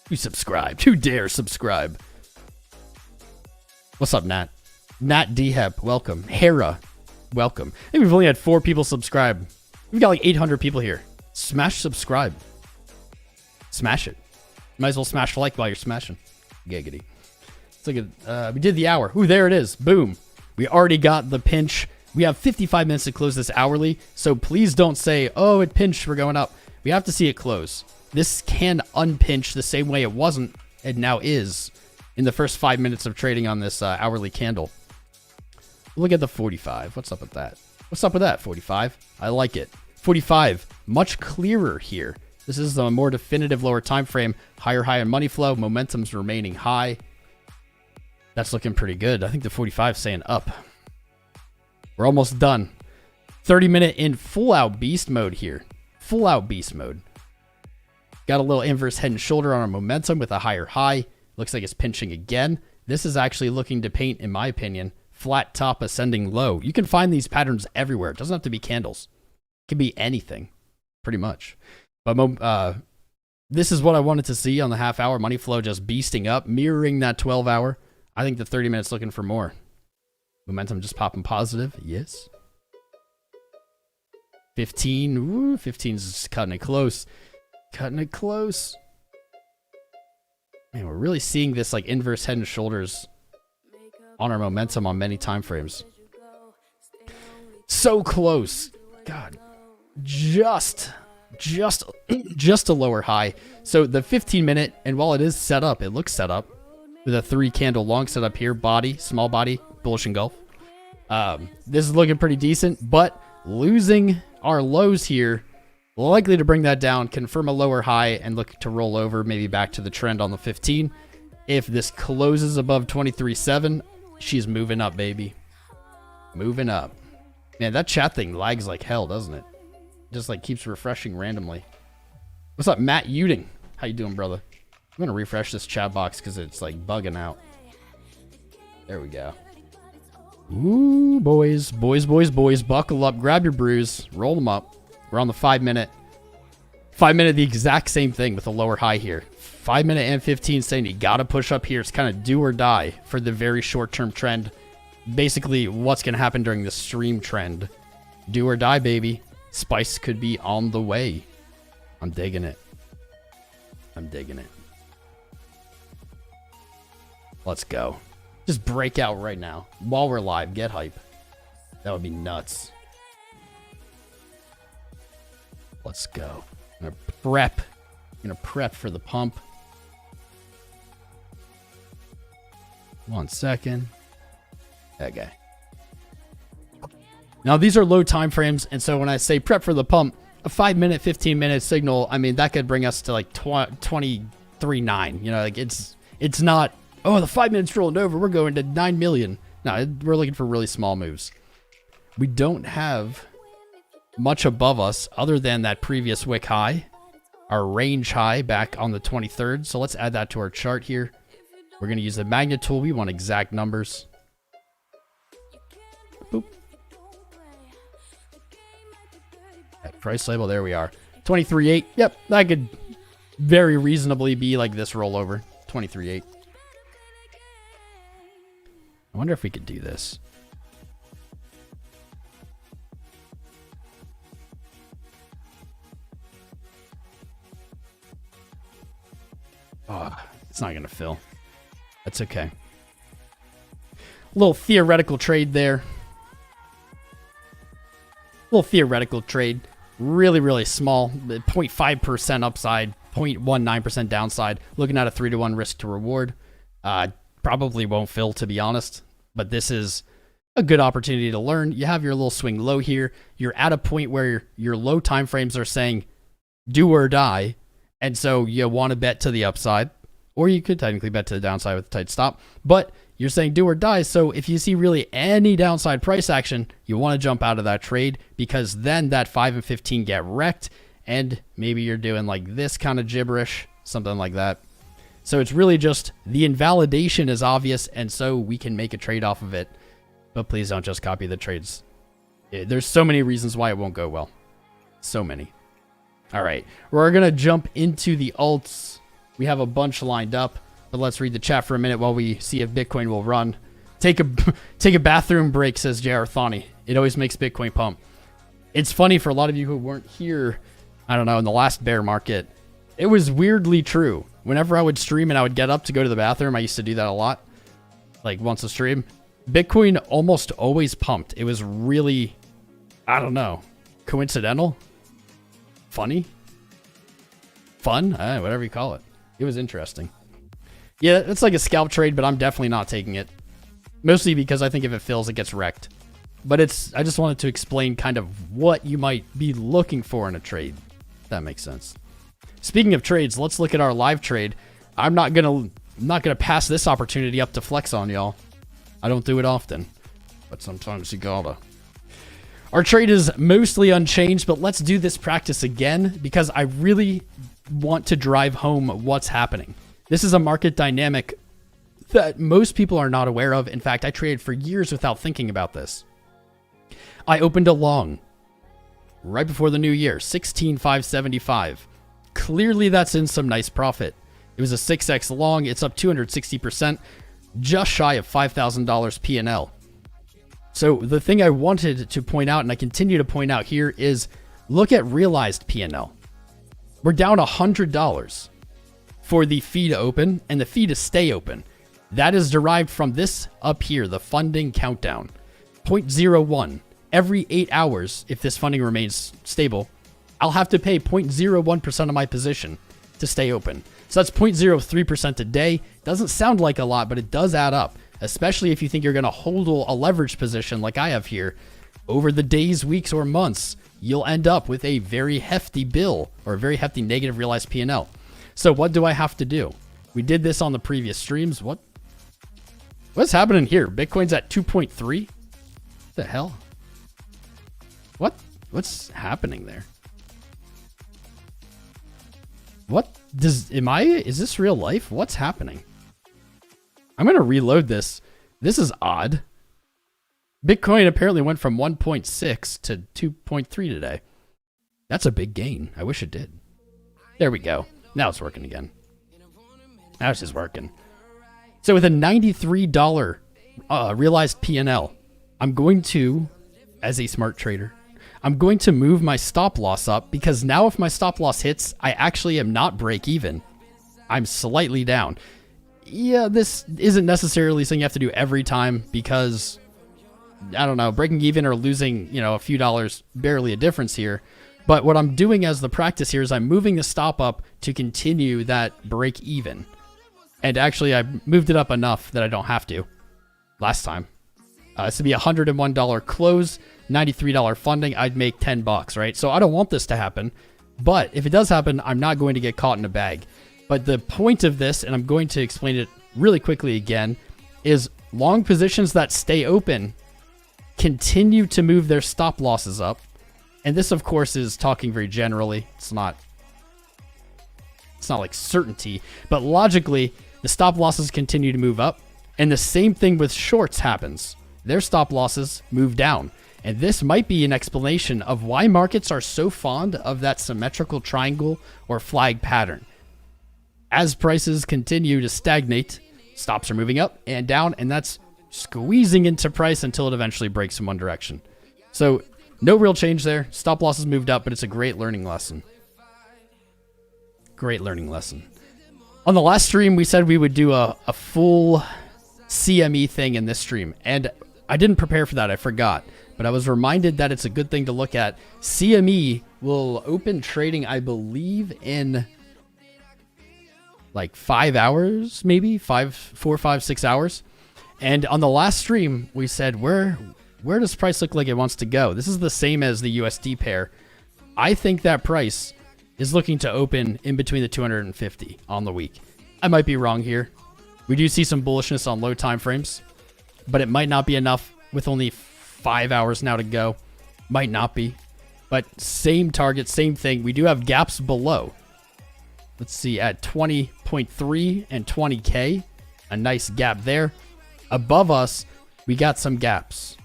Who subscribed? Who dare subscribe? What's up, Nat? Nat Dhep, welcome. Hera, welcome. I think we've only had 4 people subscribe. We've got like 800 people here. Smash subscribe. Smash it. Might as well smash like while you're smashing. Giggity. Let's look at, we did the hour. Ooh, there it is. Boom. We already got the pinch. We have 55 minutes to close this hourly, so please don't say, oh, it pinched, we're going up. We have to see it close. This can unpinch the same way it wasn't and now is in the first 5 minutes of trading on this hourly candle. Look at the 45. What's up with that? What's up with that, 45? I like it. 45, much clearer here. This is a more definitive lower time frame, higher high in money flow, momentum's remaining high. That's looking pretty good. I think the 45 is saying up. We're almost done. 30-minute in full out beast mode here. Full out beast mode. Got a little inverse head and shoulder on our momentum with a higher high. Looks like it's pinching again. This is actually looking to paint, in my opinion, flat top ascending low. You can find these patterns everywhere. It doesn't have to be candles. It can be anything, pretty much. But this is what I wanted to see on the half hour. Money flow just beasting up, mirroring that 12 hour. I think the 30 minutes looking for more. Momentum just popping positive. Yes. 15. Ooh, 15's cutting it close. Cutting it close. Man, we're really seeing this like inverse head and shoulders on our momentum on many time frames. So close. God. Just a lower high. So the 15-minute, and while it is set up, it looks set up with a 3-candle long setup here. Body, small body, bullish engulf. This is looking pretty decent, but losing our lows here, likely to bring that down, confirm a lower high, and look to roll over maybe back to the trend on the 15. If this closes above 23.7, she's moving up, baby. Moving up. Man, that chat thing lags like hell, doesn't it? Just like keeps refreshing randomly. What's up, Matt Uding? How you doing, brother? I'm gonna refresh this chat box because it's like bugging out. There we go. Ooh, boys, buckle up, grab your brews, roll them up. We're on the 5-minute. 5-minute, the exact same thing with a lower high here. 5-minute and 15 saying you gotta push up here. It's kind of do or die for the very short-term trend. Basically, what's gonna happen during the stream trend. Do or die, baby. Spice could be on the way. I'm digging it. I'm digging it. Let's go. Just break out right now. While we're live, get hype. That would be nuts. Let's go. I'm gonna prep for the pump. 1 second. Okay. Now, these are low time frames, and so when I say prep for the pump, a 5-minute, 15-minute signal, I mean, that could bring us to like 23.9. You know, like it's not, oh, the 5 minutes rolling over, we're going to 9 million. No, we're looking for really small moves. We don't have much above us other than that previous wick high, our range high back on the 23rd. So let's add that to our chart here. We're going to use the magnet tool. We want exact numbers. Boop. That price label, there we are. 23.8. Yep, that could very reasonably be like this rollover. 23.8. I wonder if we could do this. Oh, it's not going to fill. That's okay. Little theoretical trade there. Little theoretical trade. Really, really small. 0.5% upside, 0.19% downside. Looking at a 3-to-1 risk to reward. Probably won't fill, to be honest. But this is a good opportunity to learn. You have your little swing low here. You're at a point where your low time frames are saying do or die. And so you want to bet to the upside. Or you could technically bet to the downside with a tight stop. But you're saying do or die. So if you see really any downside price action, you want to jump out of that trade, because then that 5 and 15 get wrecked. And maybe you're doing like this kind of gibberish, something like that. So it's really just the invalidation is obvious, and so we can make a trade off of it. But please don't just copy the trades. There's so many reasons why it won't go well. So many. All right, we're going to jump into the alts. We have a bunch lined up, but let's read the chat for a minute while we see if Bitcoin will run. Take a bathroom break, says J.R. Thani. It always makes Bitcoin pump. It's funny for a lot of you who weren't here, I don't know, in the last bear market. It was weirdly true. Whenever I would stream and I would get up to go to the bathroom, I used to do that a lot, like once a stream. Bitcoin almost always pumped. It was really, I don't know, coincidental, funny, fun, whatever you call it. It was interesting. Yeah, it's like a scalp trade, but I'm definitely not taking it. Mostly because I think if it fills, it gets wrecked. But I just wanted to explain kind of what you might be looking for in a trade. If that makes sense. Speaking of trades, let's look at our live trade. I'm not gonna pass this opportunity up to flex on y'all. I don't do it often, but sometimes you gotta. Our trade is mostly unchanged, but let's do this practice again because I really want to drive home what's happening. This is a market dynamic that most people are not aware of. In fact, I traded for years without thinking about this. I opened a long right before the new year, 16,575. Clearly that's in some nice profit. It was a 6x long. It's up 260%, just shy of $5,000 P&L. So the thing I wanted to point out, and I continue to point out here, is look at realized P&L. We're down $100 for the fee to open and the fee to stay open. That is derived from this up here, the funding countdown. 0.01. Every 8 hours, if this funding remains stable, I'll have to pay 0.01% of my position to stay open. So that's 0.03% a day. Doesn't sound like a lot, but it does add up, especially if you think you're going to hold a leverage position like I have here. Over the days, weeks, or months, you'll end up with a very hefty bill or a very hefty negative realized P&L. So what do I have to do? We did this on the previous streams. What's happening here? Bitcoin's at 2.3? The hell? What's happening there? Is this real life? What's happening? I'm going to reload this. This is odd. Bitcoin apparently went from 1.6 to 2.3 today. That's a big gain. I wish it did. There we go. Now it's working again. Now it's just working. So with a $93 realized P&L, I'm going to, as a smart trader, I'm going to move my stop loss up because now if my stop loss hits, I actually am not break even. I'm slightly down. Yeah, this isn't necessarily something you have to do every time because, I don't know, breaking even or losing, a few dollars, barely a difference here. But what I'm doing as the practice here is I'm moving the stop up to continue that break even. And actually, I moved it up enough that I don't have to last time. This would be $101 close, $93 funding. I'd make $10, right? So I don't want this to happen. But if it does happen, I'm not going to get caught in a bag. But the point of this, and I'm going to explain it really quickly again, is long positions that stay open continue to move their stop losses up. And this, of course, is talking very generally. It's not like certainty, but logically, the stop losses continue to move up. And the same thing with shorts happens. Their stop losses move down. And this might be an explanation of why markets are so fond of that symmetrical triangle or flag pattern. As prices continue to stagnate, stops are moving up and down, and that's squeezing into price until it eventually breaks in one direction. So no real change there. Stop losses moved up, but it's a great learning lesson. Great learning lesson. On the last stream, we said we would do a full CME thing in this stream, and I didn't prepare for that. I forgot, but I was reminded that it's a good thing to look at. CME will open trading, I believe, in like 5 hours, maybe 4, 5, 6 hours. And on the last stream, we said, where does price look like it wants to go? This is the same as the USD pair. I think that price is looking to open in between the 250 on the week. I might be wrong here. We do see some bullishness on low time frames, but it might not be enough with only 5 hours now to go. Might not be, but same target, same thing. We do have gaps below. Let's see, at 20.3 and 20K, a nice gap there. Above us, we got some gaps.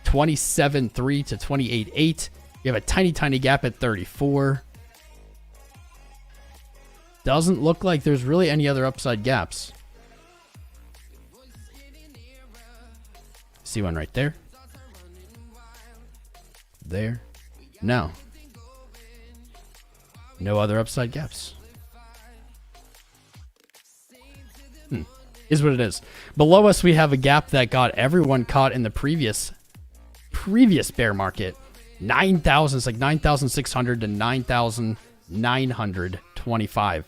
27.3 to 28.8. We have a tiny, tiny gap at 34. Doesn't look like there's really any other upside gaps. See one right there. There. No. No other upside gaps. Is what it is. Below us, we have a gap that got everyone caught in the previous bear market. 9,000, it's like 9,600 to 9,925.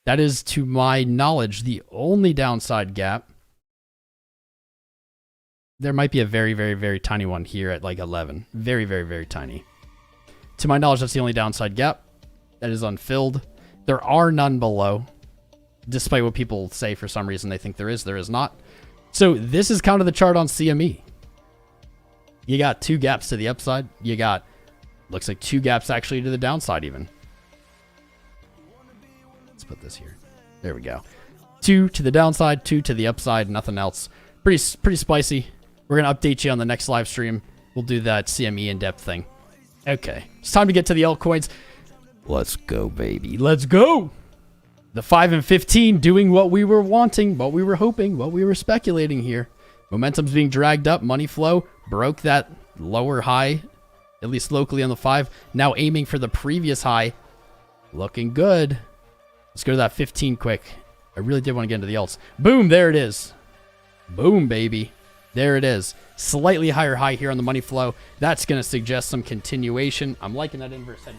That is, to my knowledge, the only downside gap. There might be a very, very, very tiny one here at like 11. Very, very, very tiny. To my knowledge, that's the only downside gap that is unfilled. There are none below, despite what people say for some reason they think there is not. So this is kind of the chart on CME. You got two gaps to the upside. You got, looks like two gaps actually to the downside even. Let's put this here. There we go. Two to the downside, two to the upside, nothing else. Pretty spicy. We're going to update you on the next live stream. We'll do that CME in-depth thing. Okay. It's time to get to the altcoins. Let's go, baby. Let's go. The 5 and 15 doing what we were wanting, what we were hoping, what we were speculating here. Momentum's being dragged up. Money flow broke that lower high, at least locally on the 5. Now aiming for the previous high. Looking good. Let's go to that 15 quick. I really did want to get into the alts. Boom, there it is. Boom, baby. There it is. Slightly higher high here on the money flow. That's going to suggest some continuation. I'm liking that inverse head.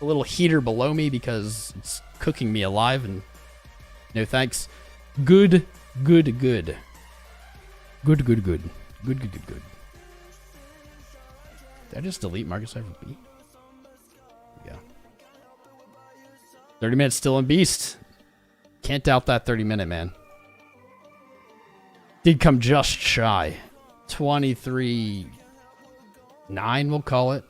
A little heater below me because it's cooking me alive, and no thanks. Good. Good, good. Good, good, good. Good, good, good, good. Did I just delete Merketcipher B? Yeah. 30 minutes still in beast. Can't doubt that 30-minute, man. Did come just shy. 23.9, we'll call it.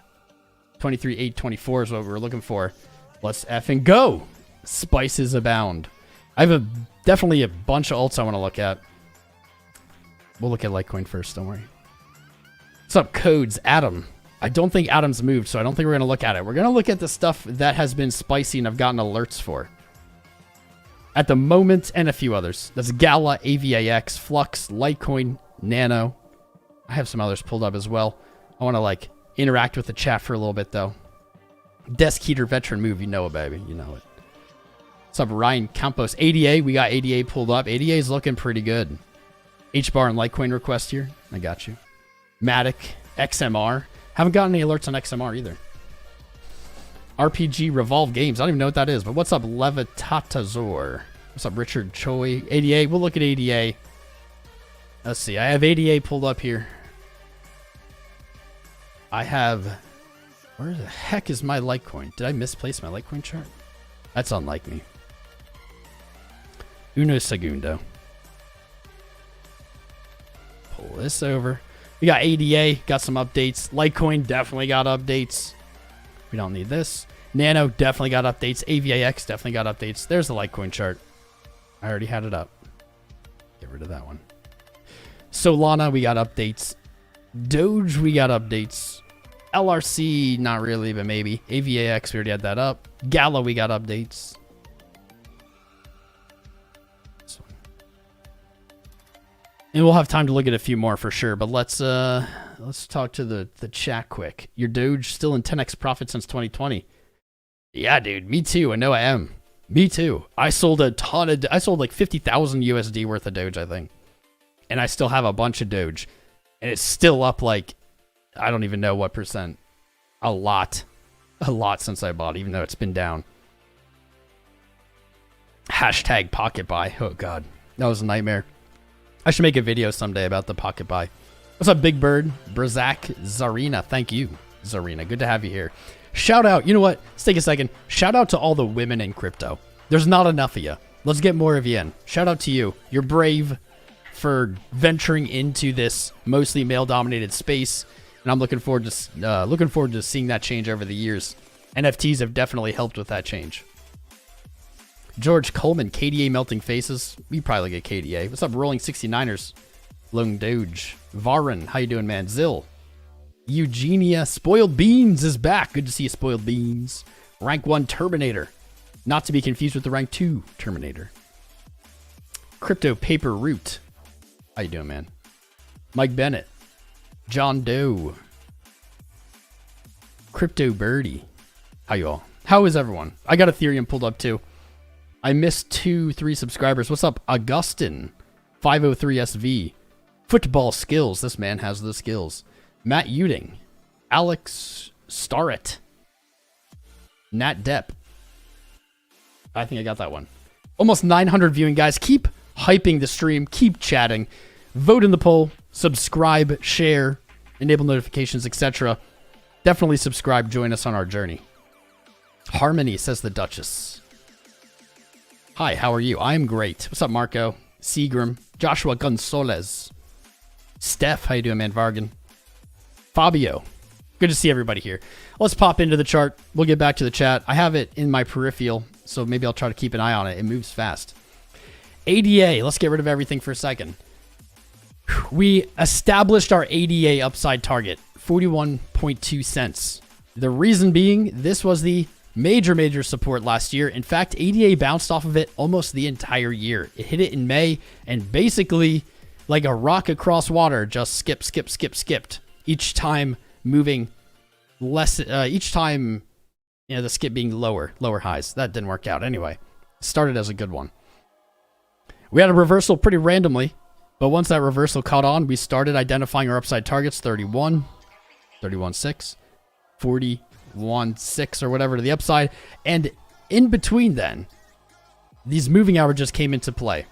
23.824 is what we were looking for. Let's effing go. Spices abound. I have definitely a bunch of alts I want to look at. We'll look at Litecoin first, don't worry. What's up, Codes? Adam. I don't think Adam's moved, so I don't think we're going to look at it. We're going to look at the stuff that has been spicy and I've gotten alerts for. At the moment, and a few others. That's Gala, AVAX, Flux, Litecoin, Nano. I have some others pulled up as well. I want to, like, interact with the chat for a little bit, though. Desk Heater Veteran move, you know it, baby. You know it. What's up, Ryan Campos? ADA, we got ADA pulled up. ADA is looking pretty good. HBAR and Litecoin request here. I got you. Matic, XMR. Haven't gotten any alerts on XMR either. RPG Revolve Games. I don't even know what that is, but what's up, Levitatazor? What's up, Richard Choi? ADA, we'll look at ADA. Let's see, I have ADA pulled up here. I have... Where the heck is my Litecoin? Did I misplace my Litecoin chart? That's unlike me. Uno segundo. Pull this over. We got ADA, got some updates. Litecoin definitely got updates. We don't need this. Nano definitely got updates. AVAX definitely got updates. There's the Litecoin chart. I already had it up. Get rid of that one. Solana, we got updates. Doge, we got updates. LRC, not really, but maybe. AVAX, we already had that up. Gala, we got updates. And we'll have time to look at a few more for sure, but let's talk to the chat quick. Your Doge still in 10x profit since 2020. Yeah, dude, me too. I know I am. Me too. I sold a ton of, I sold like 50,000 USD worth of Doge, I think. And I still have a bunch of Doge. And it's still up like, I don't even know what percent. A lot. A lot since I bought, even though it's been down. Hashtag pocket buy. Oh, God. That was a nightmare. I should make a video someday about the pocket buy. What's up, Big Bird? Brazak Zarina. Thank you, Zarina. Good to have you here. Shout out. You know what? Let's take a second. Shout out to all the women in crypto. There's not enough of you. Let's get more of you in. Shout out to you. You're brave for venturing into this mostly male-dominated space, and I'm looking forward to seeing that change over the years. NFTs have definitely helped with that change. George Coleman, KDA melting faces. We probably look at KDA. What's up, Rolling 69ers? Lone Doge. Varan, how you doing, man? Zill. Eugenia, Spoiled Beans is back. Good to see you, Spoiled Beans. Rank 1 Terminator. Not to be confused with the Rank 2 Terminator. Crypto Paper Root. How you doing, man? Mike Bennett. John Doe. Crypto Birdie. How you all? How is everyone? I got Ethereum pulled up too. I missed 3 subscribers. What's up, Augustin? 503 SV. Football skills. This man has the skills. Matt Uding. Alex Starrett. Nat Depp. I think I got that one. Almost 900 viewing, guys. Keep hyping the stream. Keep chatting. Vote in the poll. Subscribe, share, enable notifications, etc. Definitely subscribe. Join us on our journey. Harmony, says the Duchess. Hi, how are you? I'm great. What's up, Marco? Seagram. Joshua Gonzalez. Steph, how you doing, man? Vargan. Fabio. Good to see everybody here. Let's pop into the chart. We'll get back to the chat. I have it in my peripheral, so maybe I'll try to keep an eye on it. It moves fast. ADA. Let's get rid of everything for a second. We established our ADA upside target, 41.2 cents. The reason being, this was the major support last year. In fact, ADA bounced off of it almost the entire year. It hit it in May, and basically, like a rock across water, just skipped. Each time moving less, each time, the skip being lower highs. That didn't work out. Anyway, started as a good one. We had a reversal pretty randomly, but once that reversal caught on, we started identifying our upside targets, 31, 31.6, 41.6 or whatever to the upside. And in between then, these moving averages came into play.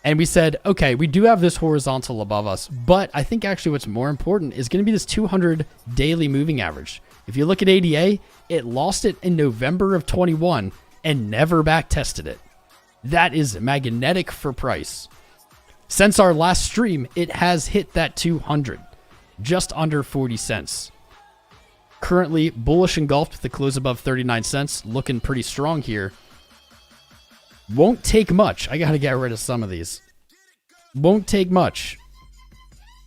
And we said, okay, we do have this horizontal above us, but I think actually what's more important is going to be this 200 daily moving average. If you look at ADA, it lost it in November of 21 and never back tested it. That is magnetic for price. Since our last stream, it has hit that 200, just under 40 cents. Currently bullish engulfed with the close above 39 cents, looking pretty strong here. Won't take much. I got to get rid of some of these. Won't take much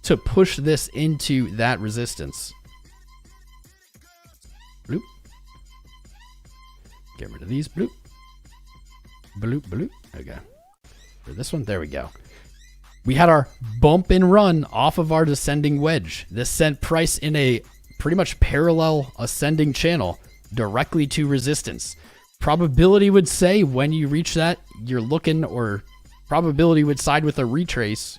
to push this into that resistance. Bloop. Get rid of these. Bloop. Bloop, bloop. Okay. For this one, there we go. We had our bump and run off of our descending wedge. This sent price in a pretty much parallel ascending channel directly to resistance. Probability would say when you reach that, you're looking, or probability would side with a retrace.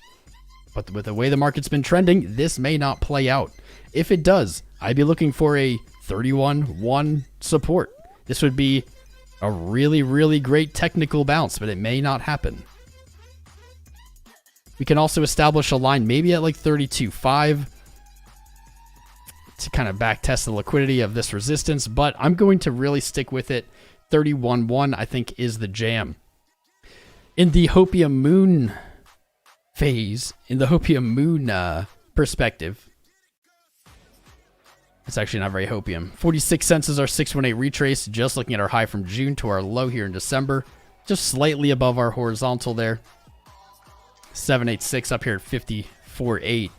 But with the way the market's been trending, this may not play out. If it does, I'd be looking for a 31.1 support. This would be a really great technical bounce, but it may not happen. We can also establish a line maybe at like 32.5 to kind of back test the liquidity of this resistance, but I'm going to really stick with it. 31.1 I think is the jam. In the Hopium Moon phase, in the Hopium Moon perspective, it's actually not very hopium. 46 cents is our 618 retrace, just looking at our high from June to our low here in December, just slightly above our horizontal there. 786 up here at 54.8.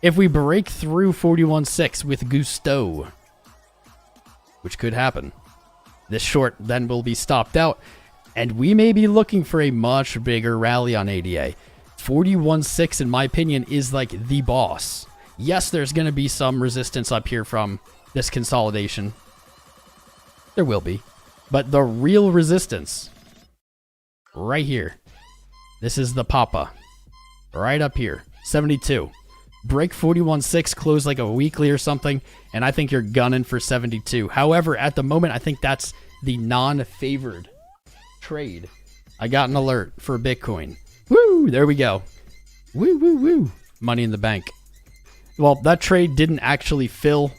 If we break through 41.6 with gusto, which could happen, this short then will be stopped out, and we may be looking for a much bigger rally on ADA. 41.6, in my opinion, is like the boss. Yes, there's going to be some resistance up here from this consolidation. There will be. But the real resistance, right here. This is the Papa. Right up here. 72. Break 41.6, close like a weekly or something, and I think you're gunning for 72. However, at the moment, I think that's the non-favored trade. I got an alert for Bitcoin. Woo! There we go. Woo! Money in the bank. Well, that trade didn't actually fill,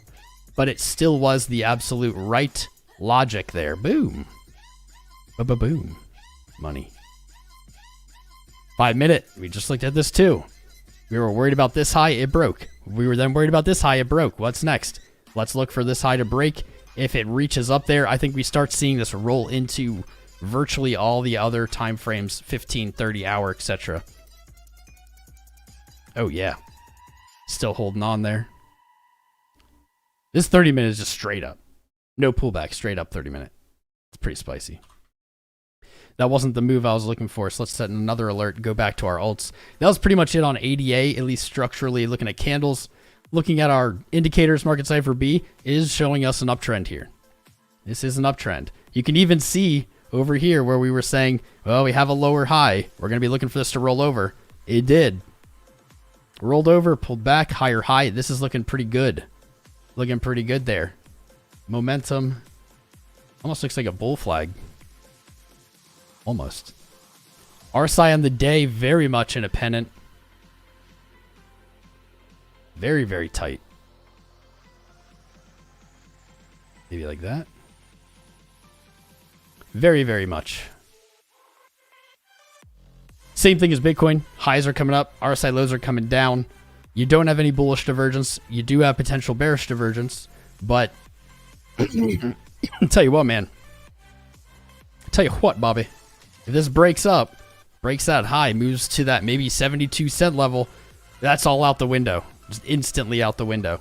but it still was the absolute right logic there. Boom. Ba-ba-boom. Money. 5 minute. We just looked at this too. We were worried about this high, it broke. We were then worried about this high, it broke. What's next? Let's look for this high to break. If it reaches up there, I think we start seeing this roll into virtually all the other time frames, 15, 30 hour, etc. Oh yeah. Still holding on there. This 30 minute is just straight up. No pullback, straight up 30 minute. It's pretty spicy. That wasn't the move I was looking for, so let's set another alert, go back to our alts. That was pretty much it on ADA, at least structurally, looking at candles. Looking at our indicators, Merketcipher B is showing us an uptrend here. This is an uptrend. You can even see over here where we were saying, well, we have a lower high. We're going to be looking for this to roll over. It did. Rolled over, pulled back, higher high. This is looking pretty good. Looking pretty good there. Momentum. Almost looks like a bull flag. Almost. RSI on the day, very much in a pennant. Very, very tight. Maybe like that. Very, very much. Same thing as Bitcoin. Highs are coming up. RSI lows are coming down. You don't have any bullish divergence. You do have potential bearish divergence. But I'll tell you what, man. I'll tell you what, Bobby. If this breaks up, breaks that high, moves to that maybe 72-cent level, that's all out the window. Just instantly out the window.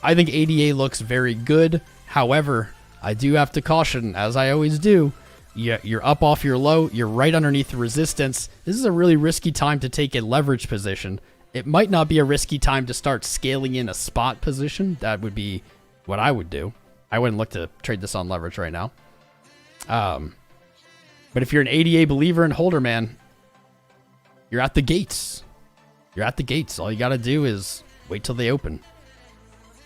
I think ADA looks very good. However, I do have to caution, as I always do, you're up off your low, you're right underneath the resistance. This is a really risky time to take a leverage position. It might not be a risky time to start scaling in a spot position. That would be what I would do. I wouldn't look to trade this on leverage right now. But if you're an ADA believer and holder, man, you're at the gates. You're at the gates. All you got to do is wait till they open.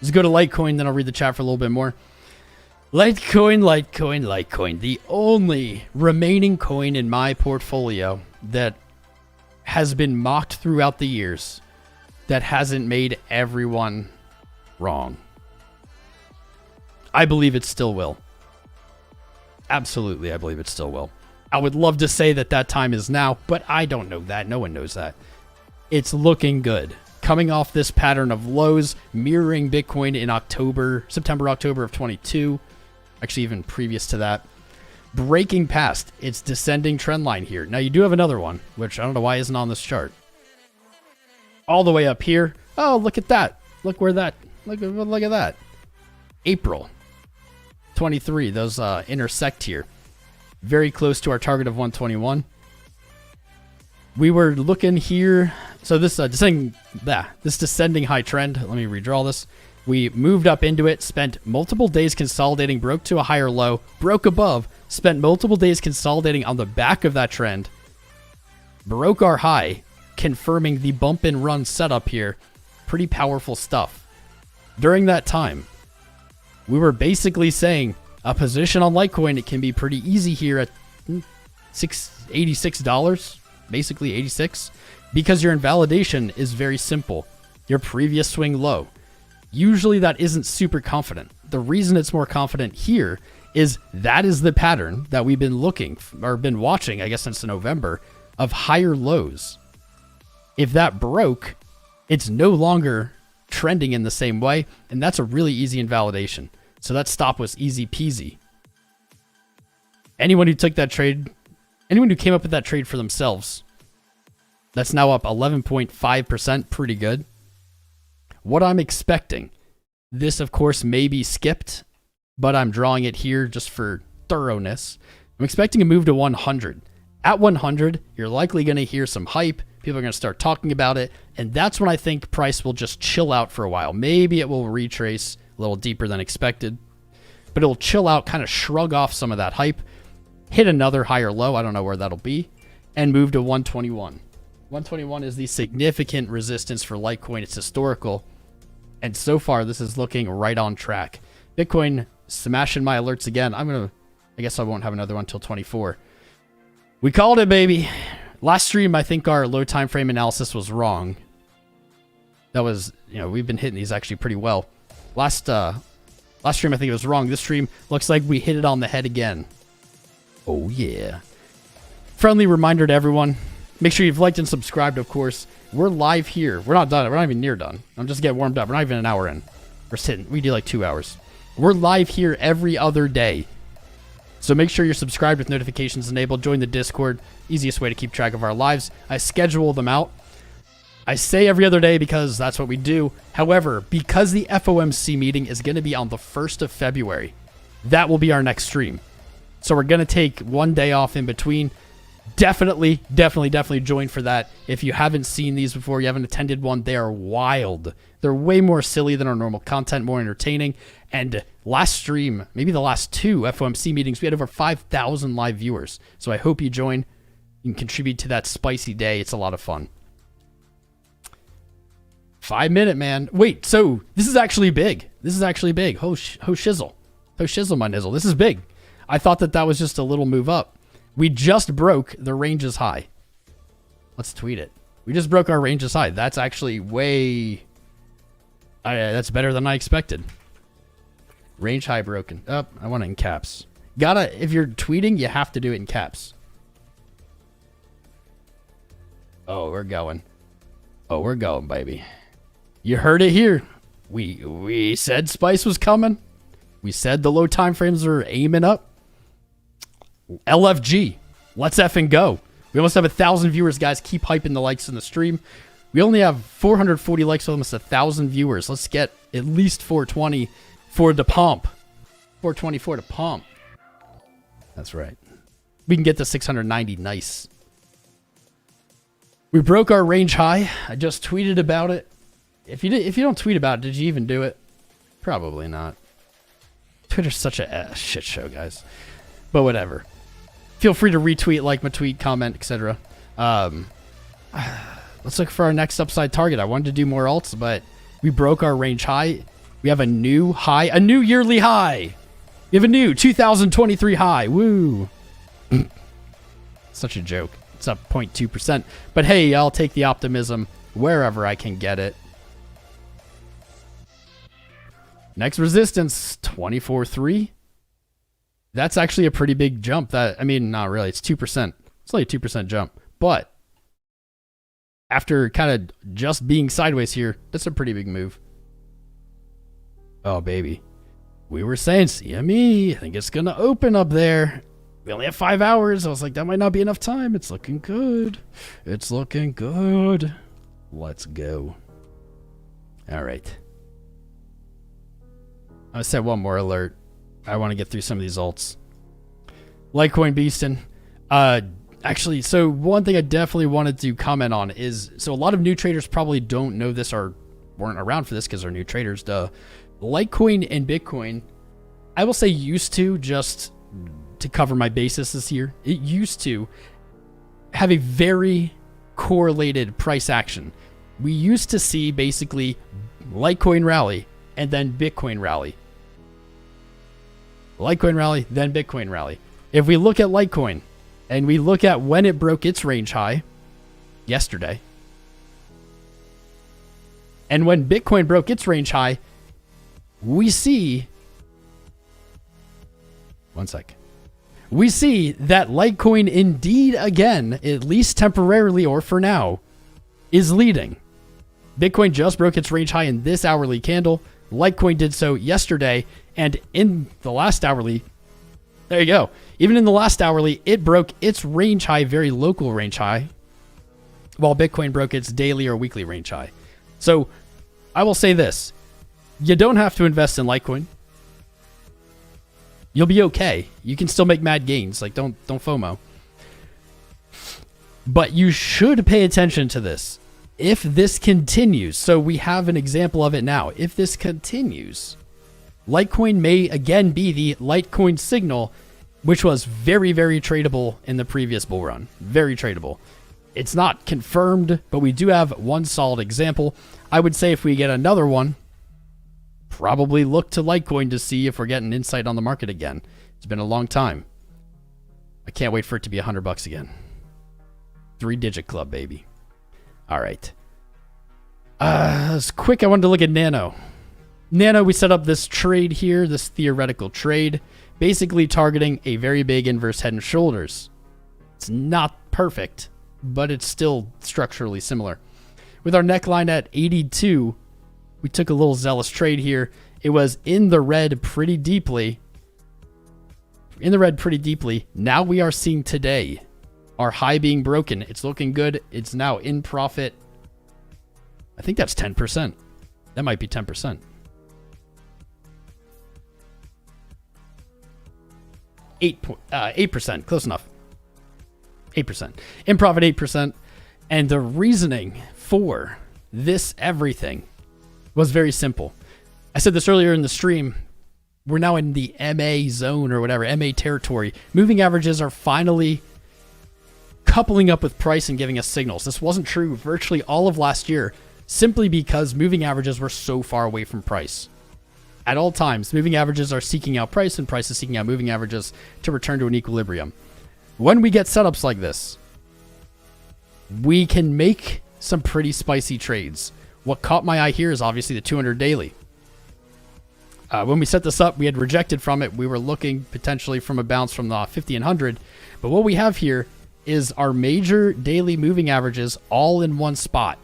Let's go to Litecoin, then I'll read the chat for a little bit more. Litecoin. The only remaining coin in my portfolio that has been mocked throughout the years, that hasn't made everyone wrong. I believe it still will. Absolutely, I believe it still will. I would love to say that that time is now, but I don't know that. No one knows that. It's looking good. Coming off this pattern of lows, mirroring Bitcoin in September, October of 22. Actually, even previous to that. Breaking past its descending trend line here. Now, you do have another one, which I don't know why isn't on this chart. All the way up here. Oh, look at that. Look where that, look at that. April 23, those intersect here. Very close to our target of 121. We were looking here. So this descending high trend, let me redraw this. We moved up into it, spent multiple days consolidating, broke to a higher low, broke above, spent multiple days consolidating on the back of that trend, broke our high, confirming the bump and run setup here. Pretty powerful stuff. During that time, we were basically saying a position on Litecoin, it can be pretty easy here at $86, basically 86, because your invalidation is very simple. Your previous swing low. Usually that isn't super confident. The reason it's more confident here is that is the pattern that we've been been watching, I guess, since November, of higher lows. If that broke, it's no longer trending in the same way, and that's a really easy invalidation. So that stop was easy peasy. Anyone who took that trade, anyone who came up with that trade for themselves, that's now up 11.5%, pretty good. What I'm expecting, this of course may be skipped, but I'm drawing it here just for thoroughness. I'm expecting a move to 100. At 100, you're likely going to hear some hype. People are going to start talking about it. And that's when I think price will just chill out for a while. Maybe it will retrace a little deeper than expected, but it'll chill out, kind of shrug off some of that hype, hit another higher low. I don't know where that'll be, and move to 121. 121 is the significant resistance for Litecoin. It's historical. And so far, this is looking right on track. Bitcoin smashing my alerts again. I guess I won't have another one until 24. We called it, baby. Last stream, I think our low time frame analysis was wrong. That was, we've been hitting these actually pretty well. Last stream, I think it was wrong. This stream looks like we hit it on the head again. Oh, yeah. Friendly reminder to everyone. Make sure you've liked and subscribed, of course. We're live here. We're not done. We're not even near done. I'm just getting warmed up. We're not even an hour in. We do like 2 hours. We're live here every other day. So make sure you're subscribed with notifications enabled. Join the Discord. Easiest way to keep track of our lives. I schedule them out. I say every other day because that's what we do. However, because the FOMC meeting is going to be on the 1st of February, that will be our next stream. So we're going to take one day off in between. Definitely join for that. If you haven't seen these before, you haven't attended one, they are wild. They're way more silly than our normal content, more entertaining. And last stream, maybe the last two FOMC meetings, we had over 5,000 live viewers. So I hope you join. You can contribute to that spicy day. It's a lot of fun. 5 minute, man. Wait, so this is actually big. This is actually big. Ho shizzle. Ho shizzle my nizzle. This is big. I thought that was just a little move up. We just broke the ranges high. Let's tweet it. We just broke our ranges high. That's actually way... that's better than I expected. Range high broken. Oh, I want it in caps. If you're tweeting, you have to do it in caps. Oh, we're going. Oh, we're going, baby. You heard it here. We said Spice was coming. We said the low time frames are aiming up. LFG. Let's effing go. We almost have 1,000 viewers, guys. Keep hyping the likes in the stream. We only have 440 likes, almost 1,000 viewers. Let's get at least 420 for the pump. 420 for the pump. That's right. We can get to 690. Nice. We broke our range high. I just tweeted about it. If you don't tweet about it, did you even do it? Probably not. Twitter's such a shit show, guys. But whatever. Feel free to retweet, like my tweet, comment, etc. Let's look for our next upside target. I wanted to do more alts, but we broke our range high. We have a new high, a new yearly high. We have a new 2023 high. Woo. Such a joke. It's up 0.2%. But hey, I'll take the optimism wherever I can get it. Next resistance, 24.3. That's actually a pretty big jump. I mean, not really. It's 2%. It's only a 2% jump. But after kind of just being sideways here, that's a pretty big move. Oh, baby. We were saying CME. I think it's going to open up there. We only have 5 hours. I was like, that might not be enough time. It's looking good. It's looking good. Let's go. All right. I set one more alert. I want to get through some of these alts. Litecoin beastin'. Actually, so one thing I definitely wanted to comment on is, so a lot of new traders probably don't know this or weren't around for this because they're new traders. Duh. Litecoin and Bitcoin, I will say used to, just to cover my basis this year, it used to have a very correlated price action. We used to see basically Litecoin rally and then Bitcoin rally. Litecoin rally, then Bitcoin rally. If we look at Litecoin and we look at when it broke its range high yesterday, and when Bitcoin broke its range high, we see, one sec, we see that Litecoin indeed again, at least temporarily or for now, is leading. Bitcoin just broke its range high in this hourly candle. Litecoin did so yesterday, and in the last hourly, there you go. Even in the last hourly, it broke its range high, very local range high, while Bitcoin broke its daily or weekly range high. So I will say this. You don't have to invest in Litecoin. You'll be okay. You can still make mad gains. Like, don't FOMO. But you should pay attention to this. If this continues, so we have an example of it now. If this continues, Litecoin may again be the Litecoin signal, which was very, very tradable in the previous bull run. Very tradable. It's not confirmed, but we do have one solid example. I would say if we get another one, probably look to Litecoin to see if we're getting insight on the market again. It's been a long time. I can't wait for it to be $100 again. 3-digit club, baby. All right. It's quick. I wanted to look at Nano. Nano, we set up this trade here, this theoretical trade, basically targeting a very big inverse head and shoulders. It's not perfect, but it's still structurally similar. With our neckline at 82, we took a little zealous trade here. It was in the red pretty deeply. Now we are seeing today our high being broken. It's looking good. It's now in profit. I think that's 10%. That might be 10%. 8%. Close enough. 8%. In profit 8%. And the reasoning for this everything was very simple. I said this earlier in the stream. We're now in the MA zone or whatever, MA territory. Moving averages are finally coupling up with price and giving us signals. This wasn't true virtually all of last year, simply because moving averages were so far away from price. At all times, moving averages are seeking out price and price is seeking out moving averages to return to an equilibrium. When we get setups like this, we can make some pretty spicy trades. What caught my eye here is obviously the 200 daily. When we set this up, we had rejected from it. We were looking potentially from a bounce from the 50 and 100. But what we have here is our major daily moving averages all in one spot.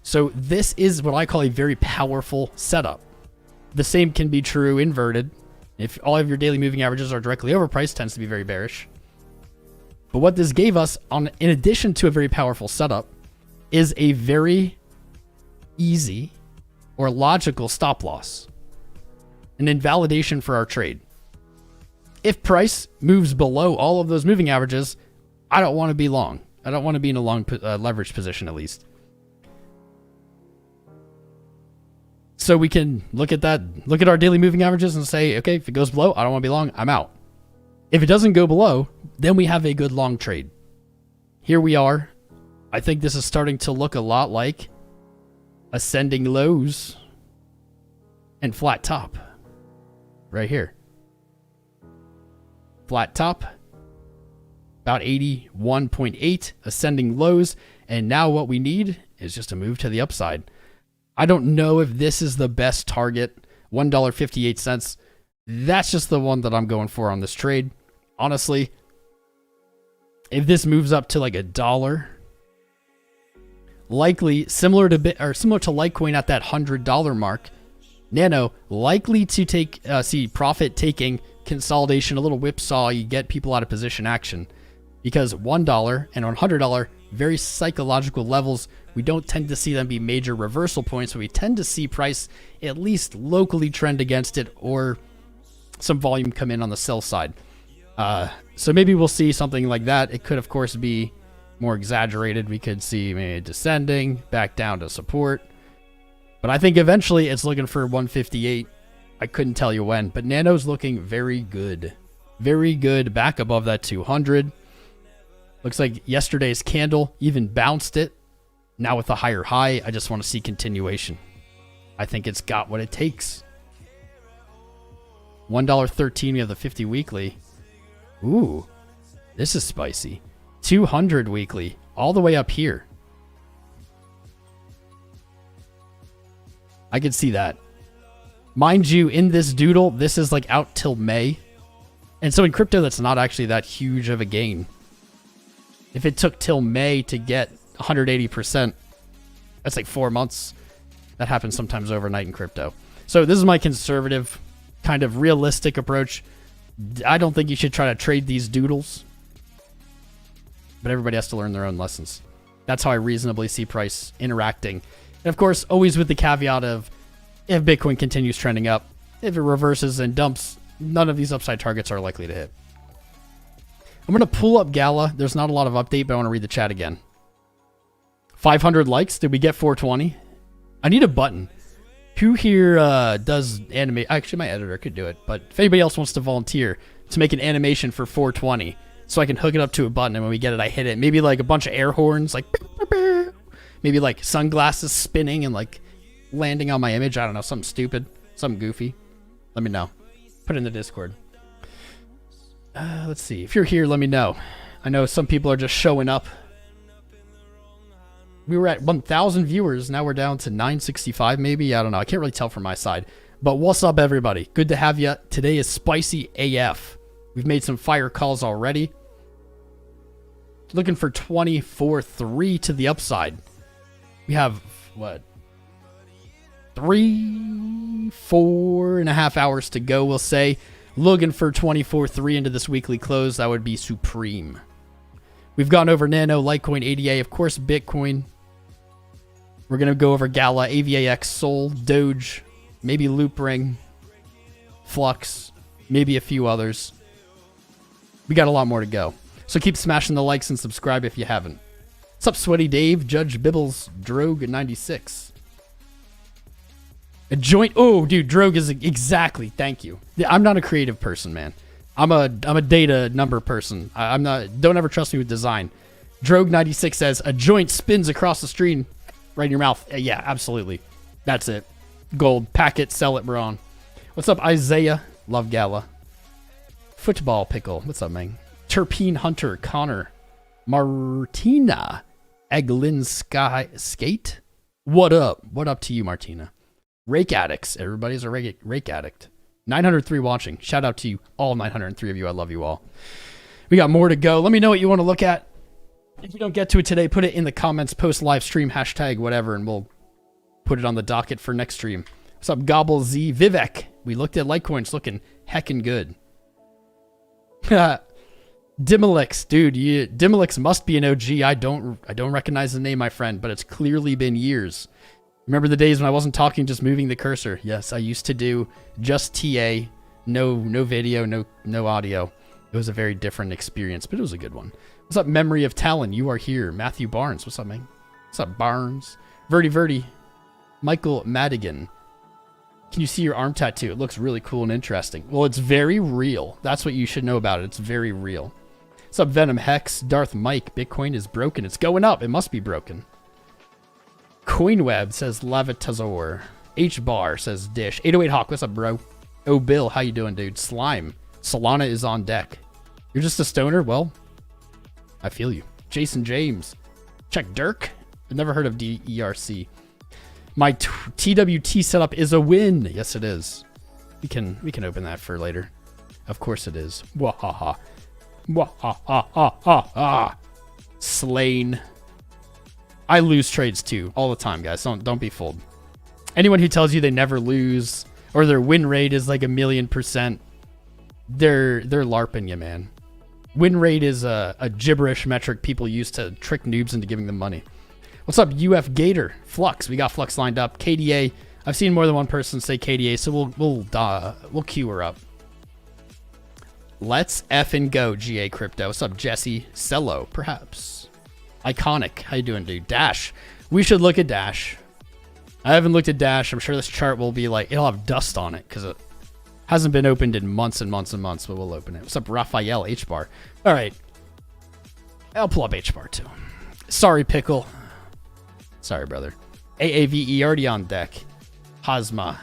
So this is what I call a very powerful setup. The same can be true inverted. If all of your daily moving averages are directly overpriced, tends to be very bearish. But what this gave us, in addition to a very powerful setup, is a very easy or logical stop loss. An invalidation for our trade. If price moves below all of those moving averages, I don't want to be long. I don't want to be in a long leverage position at least. So we can look at that, look at our daily moving averages and say, okay, if it goes below, I don't want to be long, I'm out. If it doesn't go below, then we have a good long trade. Here we are. I think this is starting to look a lot like ascending lows and flat top. Right here. Flat top. About 81.8 ascending lows. And now what we need is just a move to the upside. I don't know if this is the best target. $1.58. That's just the one that I'm going for on this trade. Honestly, if this moves up to like $1, likely similar to Litecoin at that $100 mark, Nano likely to see profit taking consolidation, a little whipsaw. You get people out of position action because $1 and on $100 very psychological levels. We don't tend to see them be major reversal points, so we tend to see price at least locally trend against it or some volume come in on the sell side. So maybe we'll see something like that. It could, of course, be more exaggerated. We could see maybe descending back down to support. But I think eventually it's looking for 158. I couldn't tell you when, but Nano's looking very good. Very good back above that 200. Looks like yesterday's candle even bounced it. Now with a higher high, I just want to see continuation. I think it's got what it takes. $1.13, we have the 50 weekly. Ooh, this is spicy. 200 weekly, all the way up here. I could see that. Mind you, in this doodle, this is like out till May. And so in crypto, that's not actually that huge of a gain. If it took till May to get 180%, that's like 4 months. That happens sometimes overnight in crypto. So this is my conservative, kind of realistic approach. I don't think you should try to trade these doodles. But everybody has to learn their own lessons. That's how I reasonably see price interacting. And of course, always with the caveat of if Bitcoin continues trending up, if it reverses and dumps, none of these upside targets are likely to hit. I'm going to pull up Gala. There's not a lot of update, but I want to read the chat again. 500 likes. Did we get 420? I need a button. Who here does animate? Actually, my editor could do it. But if anybody else wants to volunteer to make an animation for 420 so I can hook it up to a button and when we get it, I hit it. Maybe like a bunch of air horns, like maybe like sunglasses spinning and like landing on my image. I don't know, something stupid, something goofy. Let me know. Put it in the Discord. Let's see. If you're here, let me know. I know some people are just showing up. We were at 1,000 viewers. Now we're down to 965 maybe. I don't know. I can't really tell from my side. But what's up, everybody? Good to have you. Today is spicy AF. We've made some fire calls already. Looking for 24.3 to the upside. We have, what? 4.5 hours to go, we'll say. Looking for 24.3 into this weekly close. That would be supreme. We've gone over Nano, Litecoin, ADA, of course, Bitcoin. We're going to go over Gala, AVAX, Sol, Doge, maybe Loopring, Flux, maybe a few others. We got a lot more to go. So keep smashing the likes and subscribe if you haven't. What's up, Sweaty Dave, Judge Bibbles, Drogue 96. A joint. Oh, dude, Drogue is exactly. Thank you. Yeah, I'm not a creative person, man. I'm a data number person. I'm not. Don't ever trust me with design. Drogue 96 says a joint spins across the screen, right in your mouth. Yeah, absolutely. That's it. Gold. Pack it. Sell it, bro. What's up, Isaiah? Love Gala. Football Pickle. What's up, man? Terpene Hunter. Connor. Martina. Eglin Sky Skate. What up? What up to you, Martina? Rake Addicts. Everybody's a rake addict. 903 watching. Shout out to you, all 903 of you. I love you all. We got more to go. Let me know what you want to look at. If you don't get to it today, put it in the comments, post live stream, hashtag whatever, and we'll put it on the docket for next stream. What's up, Gobble Z? Vivek. We looked at Litecoins looking heckin' good. Dimilix, dude, Dimilix must be an OG. I don't recognize the name, my friend, but it's clearly been years. Remember the days when I wasn't talking, just moving the cursor? Yes, I used to do just TA, no video, no audio. It was a very different experience, but it was a good one. What's up, Memory of Talon? You are here. Matthew Barnes. What's up, man? What's up, Barnes? Verdi. Michael Madigan. Can you see your arm tattoo? It looks really cool and interesting. Well, it's very real. That's what you should know about it. It's very real. What's up, Venom Hex? Darth Mike. Bitcoin is broken. It's going up. It must be broken. CoinWeb says Lavitazor. HBAR says Dish. 808 Hawk, what's up, bro? Oh, Bill, how you doing, dude? Slime. Solana is on deck. You're just a stoner? Well, I feel you. Jason James. Check Dirk. I've never heard of DERC. My TWT setup is a win. Yes, it is. We can open that for later. Of course it is. Wahaha. Wahaha. Slain. I lose trades too, all the time, guys. Don't be fooled. Anyone who tells you they never lose or their win rate is like 1,000,000%, they're LARPing you, man. Win rate is a gibberish metric people use to trick noobs into giving them money. What's up, UF Gator? Flux. We got Flux lined up. KDA. I've seen more than one person say KDA, so we'll queue her up. Let's effing go, GA Crypto. What's up, Jesse? Cello, perhaps. Iconic. How you doing, dude? Dash. We should look at Dash. I haven't looked at Dash. I'm sure this chart will be like, it'll have dust on it because it hasn't been opened in months and months and months, but we'll open it. What's up, Raphael? HBAR. All right. I'll pull up HBAR too. Sorry, Pickle. Sorry, brother. AAVE already on deck. Hazma.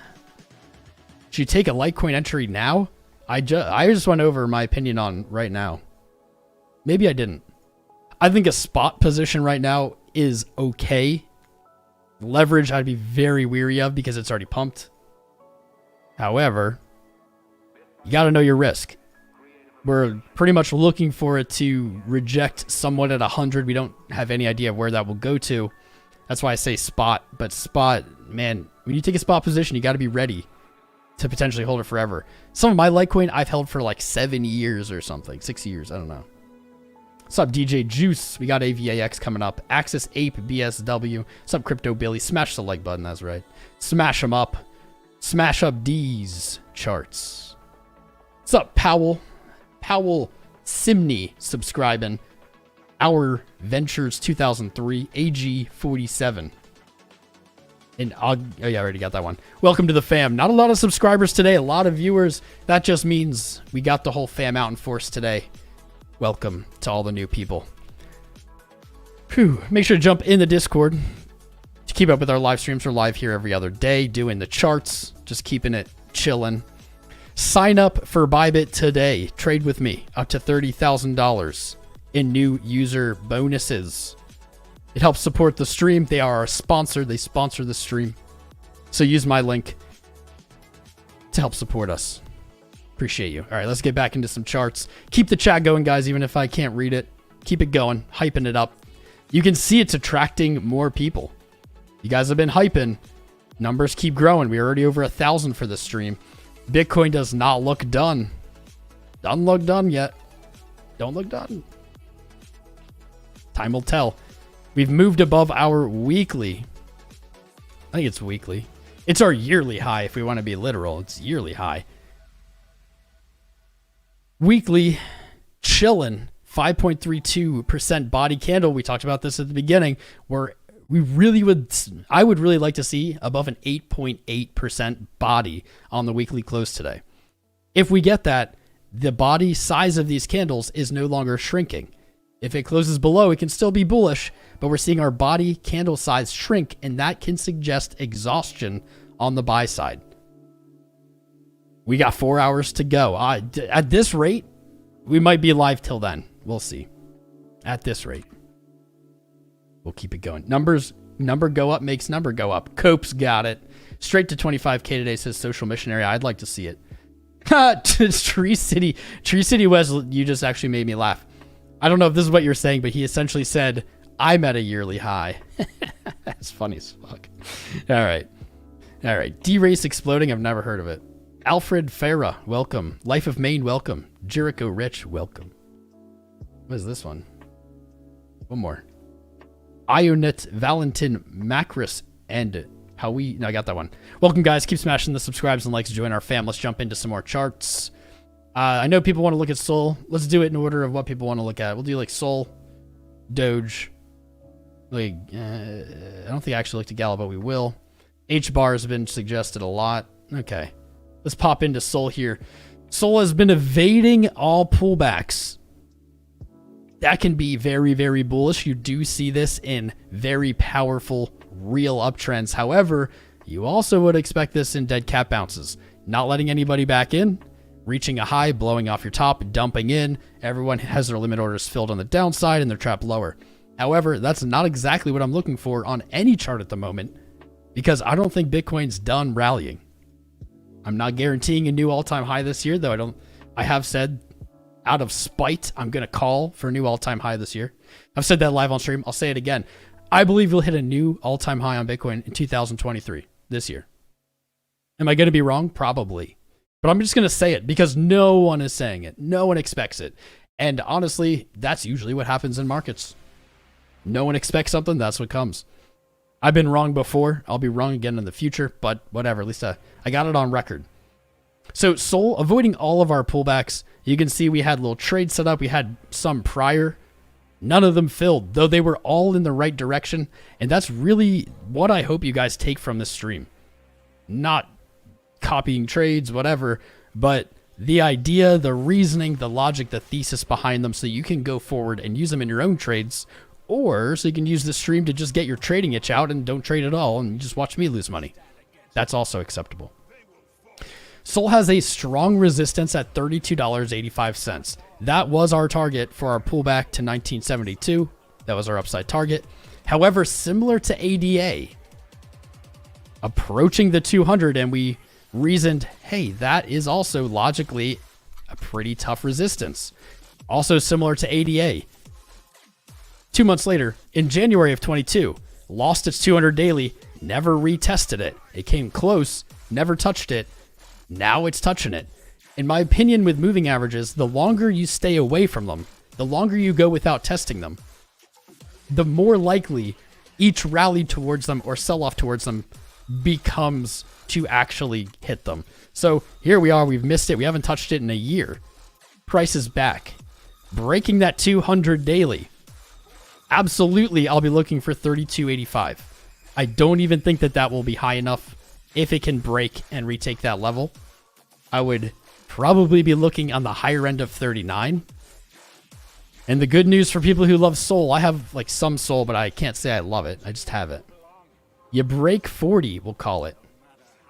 Should you take a Litecoin entry now? I just went over my opinion on right now. Maybe I didn't. I think a spot position right now is okay. Leverage I'd be very weary of because it's already pumped. However, you got to know your risk. We're pretty much looking for it to reject somewhat at 100. We don't have any idea of where that will go to. That's why I say spot. But spot, man, when you take a spot position, you got to be ready to potentially hold it forever. Some of my Litecoin I've held for like 7 years or something. 6 years, I don't know. What's up, DJ Juice? We got AVAX coming up. Axis Ape BSW. What's up, Crypto Billy? Smash the like button, that's right. Smash them up. Smash up these charts. What's up, Powell? Powell Simney subscribing. Our Ventures 2003 AG47. And oh yeah, I already got that one. Welcome to the fam. Not a lot of subscribers today, a lot of viewers. That just means we got the whole fam out in force today. Welcome to all the new people. Whew. Make sure to jump in the Discord to keep up with our live streams. We're live here every other day doing the charts, just keeping it chilling. Sign up for Bybit today. Trade with me up to $30,000 in new user bonuses. It helps support the stream. They are our sponsor. They sponsor the stream. So use my link to help support us. Appreciate you. All right, let's get back into some charts. Keep the chat going, guys, even if I can't read it. Keep it going, hyping it up. You can see it's attracting more people. You guys have been hyping. Numbers keep growing. We're already over 1,000 for this stream. Bitcoin does not look done. Doesn't look done yet. Don't look done. Time will tell. We've moved above our weekly. I think it's weekly. It's our yearly high if we want to be literal. It's yearly high. Weekly chilling 5.32% body candle. We talked about this at the beginning, where I would really like to see above an 8.8% body on the weekly close today. If we get that, the body size of these candles is no longer shrinking. If it closes below, it can still be bullish, but we're seeing our body candle size shrink, and that can suggest exhaustion on the buy side. We got 4 hours to go. At this rate, we might be live till then. We'll see. At this rate, we'll keep it going. Number go up makes number go up. Cope's got it. Straight to 25K today, says Social Missionary. I'd like to see it. Tree City West, you just actually made me laugh. I don't know if this is what you're saying, but he essentially said, I'm at a yearly high. That's funny as fuck. All right. D-Race Exploding. I've never heard of it. Alfred Farah, welcome. Life of Maine, welcome. Jericho Rich, welcome. What is this one? One more. Ionet Valentin Macris and no, I got that one. Welcome, guys. Keep smashing the subscribes and likes to join our fam. Let's jump into some more charts. I know people want to look at Sol. Let's do it in order of what people want to look at. We'll do like Sol, Doge. I don't think I actually looked at Gala, but we will. HBAR has been suggested a lot. Okay. Let's pop into Sol here. Sol has been evading all pullbacks. That can be very, very bullish. You do see this in very powerful real uptrends. However, you also would expect this in dead cat bounces. Not letting anybody back in, reaching a high, blowing off your top, dumping in. Everyone has their limit orders filled on the downside and they're trapped lower. However, that's not exactly what I'm looking for on any chart at the moment, because I don't think Bitcoin's done rallying. I'm not guaranteeing a new all-time high this year, though I have said out of spite, I'm going to call for a new all-time high this year. I've said that live on stream. I'll say it again. I believe we'll hit a new all-time high on Bitcoin in 2023, this year. Am I going to be wrong? Probably. But I'm just going to say it because no one is saying it. No one expects it. And honestly, that's usually what happens in markets. No one expects something, that's what comes. I've been wrong before. I'll be wrong again in the future, but whatever. At least I got it on record. So Sol, avoiding all of our pullbacks, you can see we had little trades set up. We had some prior. None of them filled, though they were all in the right direction. And that's really what I hope you guys take from this stream. Not copying trades, whatever, but the idea, the reasoning, the logic, the thesis behind them so you can go forward and use them in your own trades, or so you can use the stream to just get your trading itch out and don't trade at all and just watch me lose money. That's also acceptable. Sol has a strong resistance at $32.85. That was our target for our pullback to 1972. That was our upside target. However, similar to ADA, approaching the 200, and we reasoned, hey, that is also logically a pretty tough resistance. Also similar to ADA. 2 months later, in January of 22, lost its 200 daily, never retested it. It came close, never touched it. Now it's touching it. In my opinion, with moving averages, the longer you stay away from them, the longer you go without testing them, the more likely each rally towards them or sell off towards them becomes to actually hit them. So here we are. We've missed it. We haven't touched it in a year. Price is back. Breaking that 200 daily. Absolutely, I'll be looking for 32.85. I don't even think that will be high enough. If it can break and retake that level, I would probably be looking on the higher end of 39. And the good news for people who love Sol, I have like some Sol, but I can't say I love it. I just have it. You break 40, we'll call it.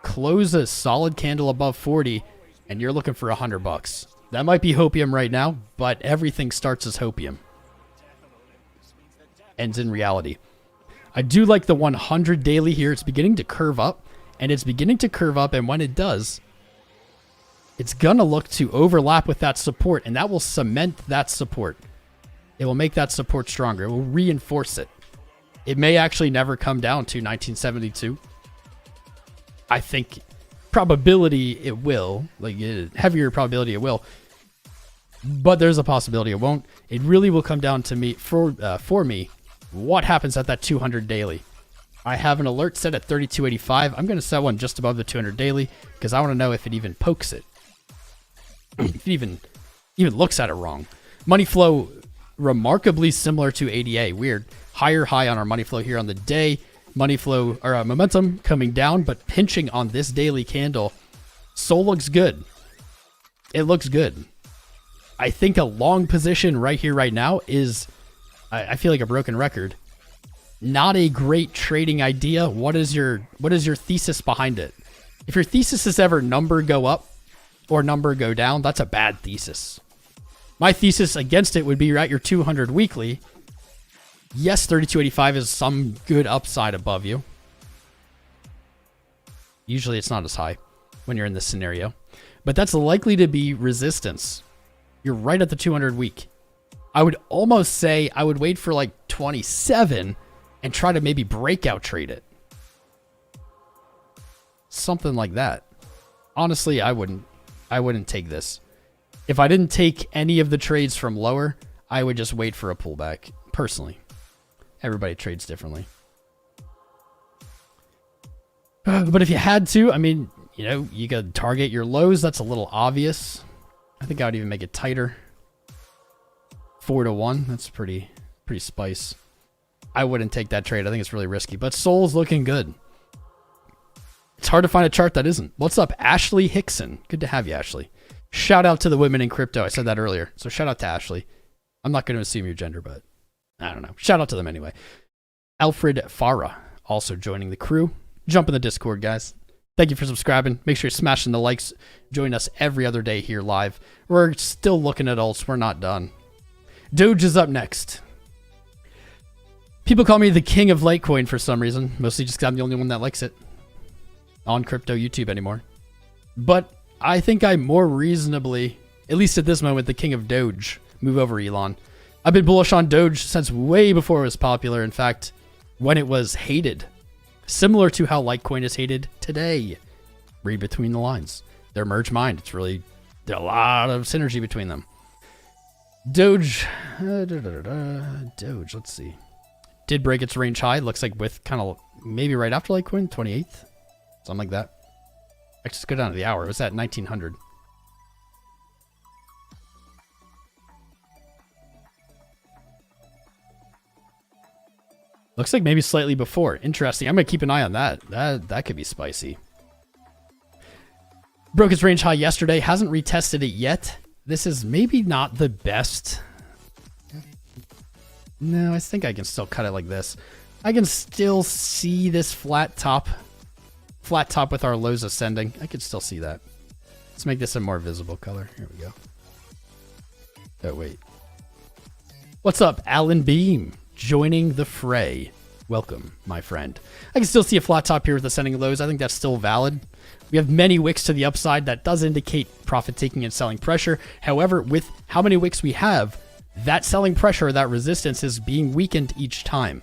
Close a solid candle above 40, and you're looking for $100. That might be hopium right now, but everything starts as hopium. Ends in reality. I do like the 100 daily here. It's beginning to curve up, and when it does, it's gonna look to overlap with that support, and that will cement that support. It will make that support stronger. It will reinforce it. It may actually never come down to 1972. I think probability it will, heavier probability it will, but there's a possibility it won't. It really will come down to me for me. What happens at that 200 daily? I have an alert set at 32.85. I'm going to set one just above the 200 daily because I want to know if it even pokes it. If it even looks at it wrong. Money flow remarkably similar to ADA. Weird. Higher high on our money flow here on the day. Money flow, or momentum coming down, but pinching on this daily candle. Sol looks good. It looks good. I think a long position right here, right now is, I feel like a broken record. Not a great trading idea. What is your thesis behind it? If your thesis is ever number go up or number go down, that's a bad thesis. My thesis against it would be you're at your 200 weekly. Yes, 3285 is some good upside above you. Usually it's not as high when you're in this scenario, but that's likely to be resistance. You're right at the 200 week. I would almost say I would wait for like 27 and try to maybe breakout trade it. Something like that. Honestly, I wouldn't take this. If I didn't take any of the trades from lower, I would just wait for a pullback, personally. Everybody trades differently. But if you had to, I mean, you know, you could target your lows. That's a little obvious. I think I would even make it tighter. 4-1. That's pretty spice. I wouldn't take that trade. I think it's really risky. But Sol's looking good. It's hard to find a chart that isn't. What's up, Ashley Hickson? Good to have you, Ashley. Shout out to the women in crypto. I said that earlier. So shout out to Ashley. I'm not going to assume your gender, but I don't know. Shout out to them anyway. Alfred Farah also joining the crew. Jump in the Discord, guys. Thank you for subscribing. Make sure you're smashing the likes. Join us every other day here live. We're still looking at alts. We're not done. Doge is up next. People call me the king of Litecoin for some reason. Mostly just because I'm the only one that likes it on crypto YouTube anymore. But I think I'm more reasonably, at least at this moment, the king of Doge. Move over, Elon. I've been bullish on Doge since way before it was popular. In fact, when it was hated. Similar to how Litecoin is hated today. Read between the lines. They're merge mined. It's really, there's a lot of synergy between them. Doge. Doge, let's see. Did break its range high. Looks like with kind of maybe right after Litecoin, 28th. Something like that. Let's just go down to the hour. It was at 1900. Looks like maybe slightly before. Interesting. I'm going to keep an eye on that. That could be spicy. Broke its range high yesterday. Hasn't retested it yet. This is maybe not the best. No, I think I can still cut it like this. I can still see this flat top. Flat top with our lows ascending. I can still see that. Let's make this a more visible color. Here we go. Oh, wait. What's up, Alan Beam? Joining the fray. Welcome, my friend. I can still see a flat top here with ascending lows. I think that's still valid. We have many wicks to the upside. That does indicate profit taking and selling pressure. However, with how many wicks we have, that selling pressure, that resistance is being weakened each time.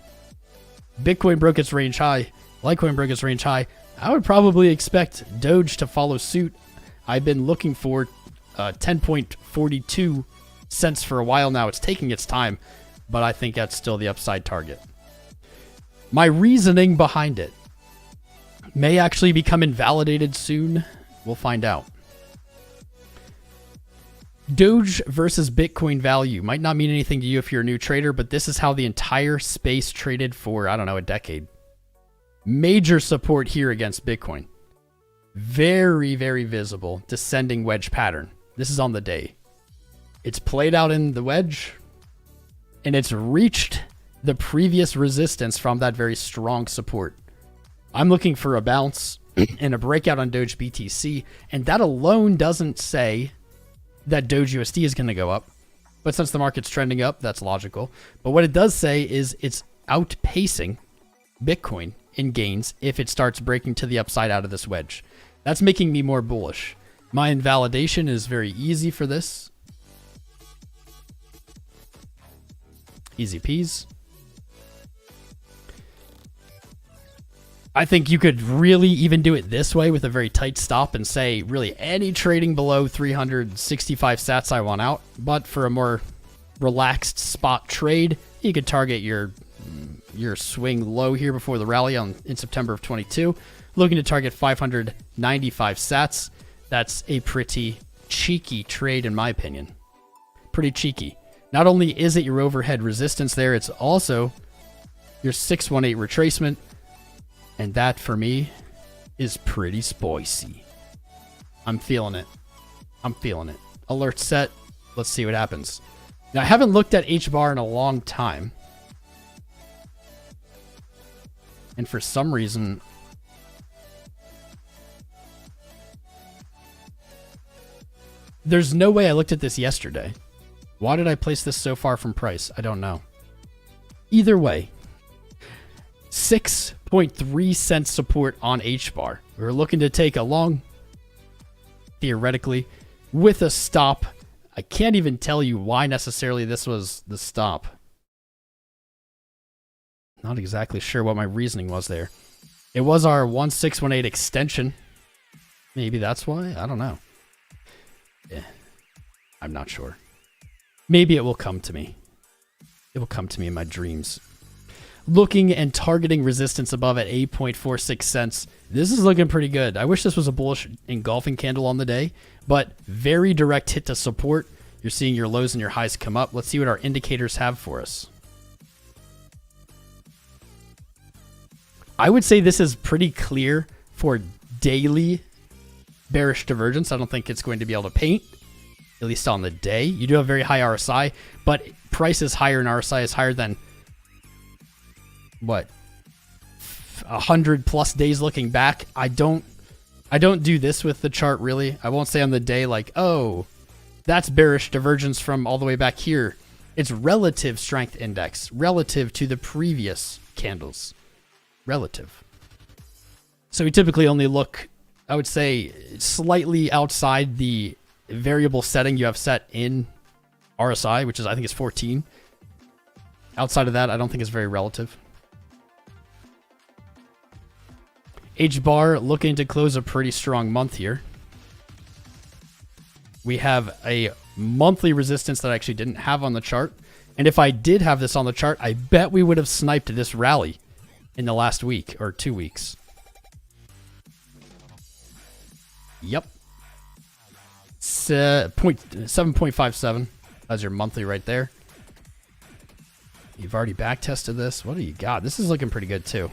Bitcoin broke its range high. Litecoin broke its range high. I would probably expect Doge to follow suit. I've been looking for 10.42 cents for a while now. It's taking its time, but I think that's still the upside target. My reasoning behind it may actually become invalidated soon. We'll find out. Doge versus Bitcoin value might not mean anything to you if you're a new trader, but this is how the entire space traded for, I don't know, a decade. Major support here against Bitcoin. Very, very visible descending wedge pattern. This is on the day. It's played out in the wedge, and it's reached the previous resistance from that very strong support. I'm looking for a bounce and a breakout on Doge BTC, and that alone doesn't say that Doge USD is going to go up. But since the market's trending up, that's logical. But what it does say is it's outpacing Bitcoin in gains if it starts breaking to the upside out of this wedge. That's making me more bullish. My invalidation is very easy for this. Easy peas. I think you could really even do it this way with a very tight stop and say, really, any trading below 365 sats I want out. But for a more relaxed spot trade, you could target your swing low here before the rally in September of 22. Looking to target 595 sats. That's a pretty cheeky trade in my opinion. Pretty cheeky. Not only is it your overhead resistance there, it's also your 618 retracement. And that, for me, is pretty spicy. I'm feeling it. I'm feeling it. Alert set. Let's see what happens. Now, I haven't looked at HBAR in a long time. And for some reason, there's no way I looked at this yesterday. Why did I place this so far from price? I don't know. Either way, 6.3 cents support on HBAR. We're looking to take a long, theoretically, with a stop. I can't even tell you why necessarily this was the stop. Not exactly sure what my reasoning was there. It was our 1618 extension. Maybe that's why? I don't know. Yeah, I'm not sure. Maybe it will come to me. It will come to me in my dreams. Looking and targeting resistance above at 8.46 cents. This is looking pretty good. I wish this was a bullish engulfing candle on the day, but very direct hit to support. You're seeing your lows and your highs come up. Let's see what our indicators have for us. I would say this is pretty clear for daily bearish divergence. I don't think it's going to be able to paint, at least on the day. You do have very high RSI, but price is higher and RSI is higher than, what, 100 plus days looking back. I don't do this with the chart, really. I won't say on the day like, oh, that's bearish divergence from all the way back here. It's relative strength index, relative to the previous candles. Relative. So we typically only look, I would say, slightly outside the variable setting you have set in RSI, which is, I think, is 14. Outside of that, I don't think it's very relative. HBAR looking to close a pretty strong month here. We have a monthly resistance that I actually didn't have on the chart. And if I did have this on the chart, I bet we would have sniped this rally in the last week or 2 weeks. Yep. 7.57. That's your monthly right there. You've already back tested this. What do you got? This is looking pretty good too.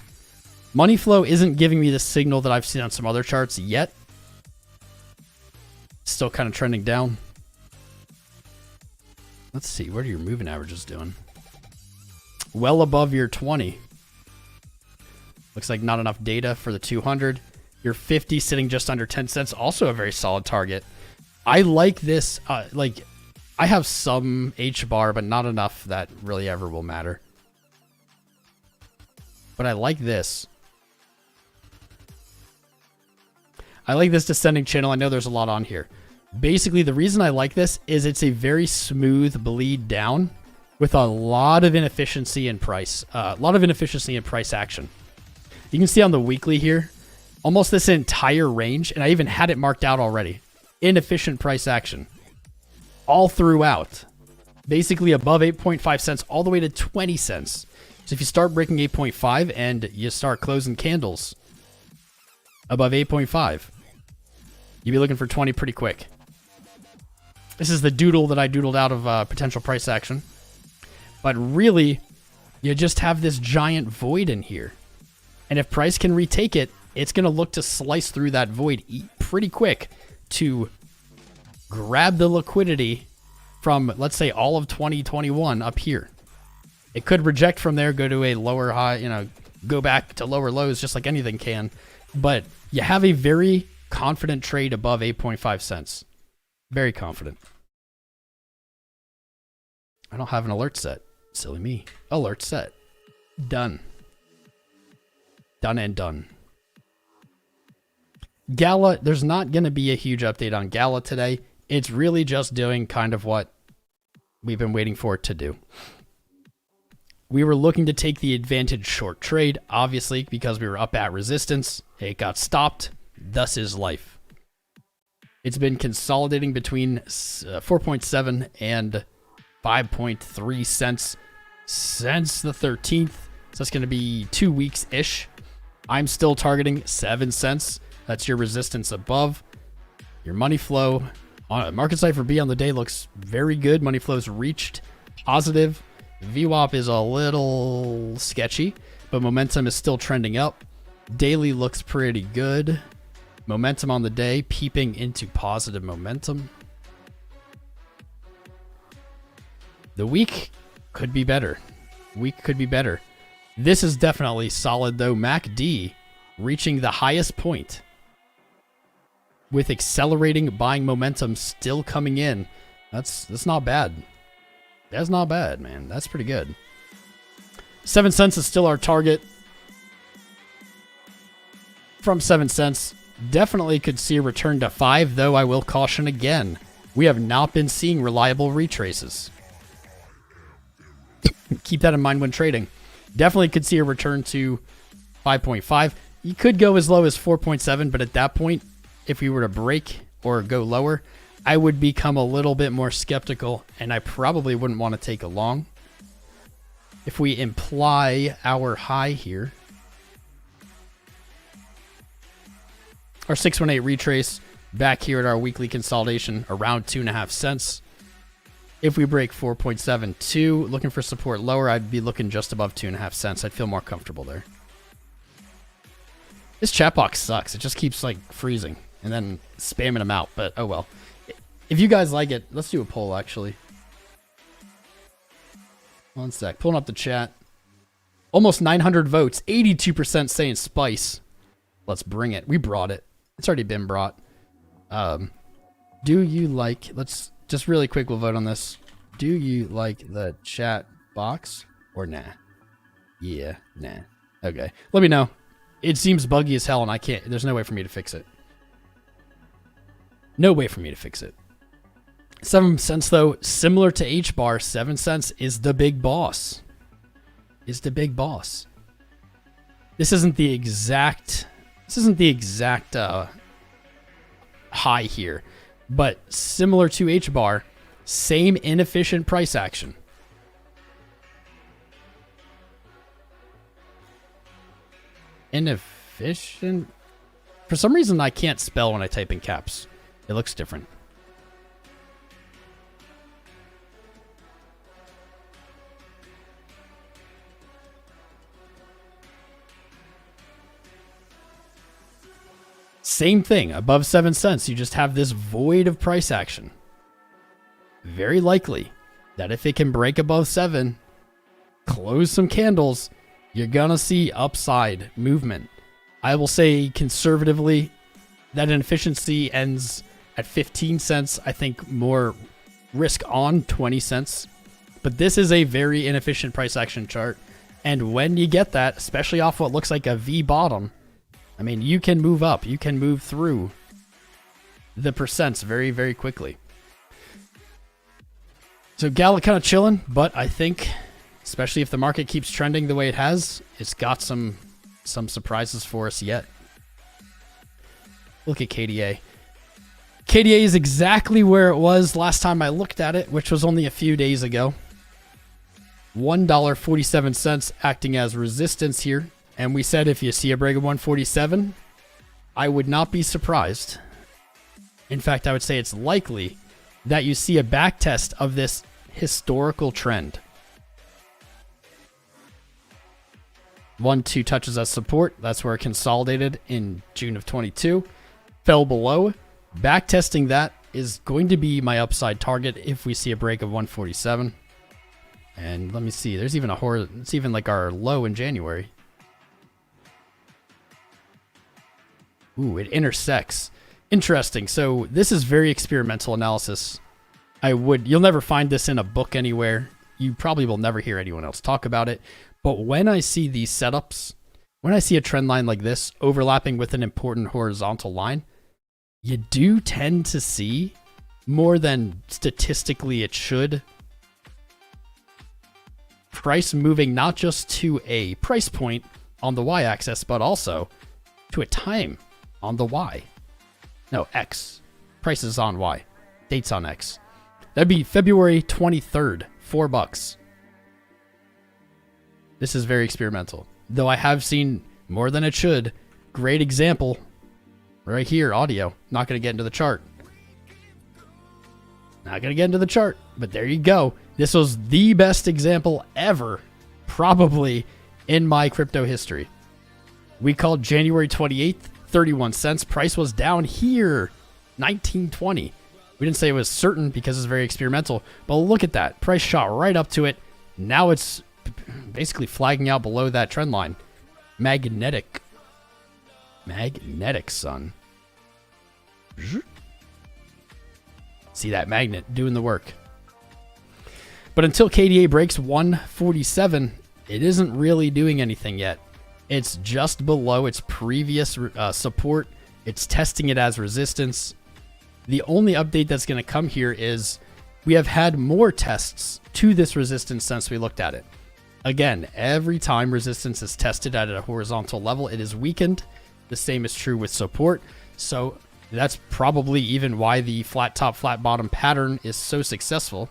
Money flow isn't giving me the signal that I've seen on some other charts yet. Still kind of trending down. Let's see. What are your moving averages doing? Well above your 20. Looks like not enough data for the 200. Your 50 sitting just under 10 cents. Also a very solid target. I like this. Like, I have some HBAR, but not enough that really ever will matter. But I like this. I like this descending channel. I know there's a lot on here. Basically, the reason I like this is it's a very smooth bleed down with a lot of inefficiency in price. A lot of inefficiency in price action. You can see on the weekly here, almost this entire range, and I even had it marked out already. Inefficient price action. All throughout. Basically above 8.5 cents all the way to 20 cents. So if you start breaking 8.5 and you start closing candles above 8.5, you'd be looking for 20 pretty quick. This is the doodle that I doodled out of potential price action. But really, you just have this giant void in here. And if price can retake it, it's going to look to slice through that void pretty quick to grab the liquidity from, let's say, all of 2021 up here. It could reject from there, go to a lower high, you know, go back to lower lows just like anything can. But you have a very confident trade above 8.5 cents. Very confident. I don't have an alert set. Silly me. Alert set. Done. Done and done. Gala, there's not going to be a huge update on Gala today. It's really just doing kind of what we've been waiting for it to do. We were looking to take the advantage short trade, obviously, because we were up at resistance. It got stopped. Thus is life. It's been consolidating between 4.7 and 5.3 cents since the 13th. So that's going to be 2 weeks-ish. I'm still targeting 7 cents. That's your resistance above. Your money flow on Merketcipher B on the day looks very good. Money flow's reached positive. VWAP is a little sketchy, but momentum is still trending up. Daily looks pretty good. Momentum on the day peeping into positive momentum. The week could be better. Week could be better. This is definitely solid though. MACD reaching the highest point with accelerating buying momentum still coming in. That's not bad. That's not bad, man. That's pretty good. 7 cents is still our target. From 7 cents, definitely could see a return to 5, though I will caution again. We have not been seeing reliable retraces. Keep that in mind when trading. Definitely could see a return to 5.5. You could go as low as 4.7, but at that point, if we were to break or go lower, I would become a little bit more skeptical, and I probably wouldn't want to take a long. If we imply our high here, our 618 retrace back here at our weekly consolidation around 2.5 cents. If we break 4.72, looking for support lower, I'd be looking just above 2.5 cents. I'd feel more comfortable there. This chat box sucks. It just keeps like freezing and then spamming them out, but oh well. If you guys like it, let's do a poll actually. One sec. Pulling up the chat. Almost 900 votes. 82% saying spice. Let's bring it. We brought it. It's already been brought. Do you like... Let's just really quick, we'll vote on this. Do you like the chat box or nah? Yeah, nah. Okay. Let me know. It seems buggy as hell and I can't... There's no way for me to fix it. No way for me to fix it. 7 cents though, similar to HBAR, 7 cents is the big boss. Is the big boss. This isn't the exact high here, but similar to HBAR, same inefficient price action. Inefficient? For some reason I can't spell when I type in caps. It looks different. Same thing, above 7 cents, you just have this void of price action. Very likely that if it can break above 7, close some candles, you're gonna see upside movement. I will say conservatively that inefficiency ends at 15 cents. I think more risk on 20 cents. But this is a very inefficient price action chart. And when you get that, especially off what looks like a V bottom, I mean, you can move up. You can move through the percents very, very quickly. So Gala kind of chilling, but I think, especially if the market keeps trending the way it has, it's got some surprises for us yet. Look at KDA. KDA is exactly where it was last time I looked at it, which was only a few days ago. $1.47 acting as resistance here. And we said if you see a break of 147, I would not be surprised. In fact, I would say it's likely that you see a back test of this historical trend. 1-2 touches as support. That's where it consolidated in June of 22. Fell below. Back testing that is going to be my upside target if we see a break of 147. And let me see. There's even it's even like our low in January. Ooh, it intersects. Interesting. So this is very experimental analysis. You'll never find this in a book anywhere. You probably will never hear anyone else talk about it. But when I see these setups, when I see a trend line like this overlapping with an important horizontal line, you do tend to see more than statistically it should. Price moving not just to a price point on the y-axis, but also to a time on the Y. No, X. Prices on Y. Dates on X. That'd be February 23rd. $4. This is very experimental. Though I have seen more than it should. Great example. Right here, audio. Not going to get into the chart. Not going to get into the chart. But there you go. This was the best example ever, probably in my crypto history. We called January 28th, 31 cents. Price was down here, 19.20. We didn't say it was certain because it's very experimental, but look at that. Price shot right up to it. Now it's basically flagging out below that trend line. Magnetic, son. See that magnet doing the work. But until KDA breaks 147, it isn't really doing anything yet. It's just below its previous support. It's testing it as resistance. The only update that's going to come here is we have had more tests to this resistance since we looked at it. Again, every time resistance is tested at a horizontal level, it is weakened. The same is true with support. So that's probably even why the flat top, flat bottom pattern is so successful,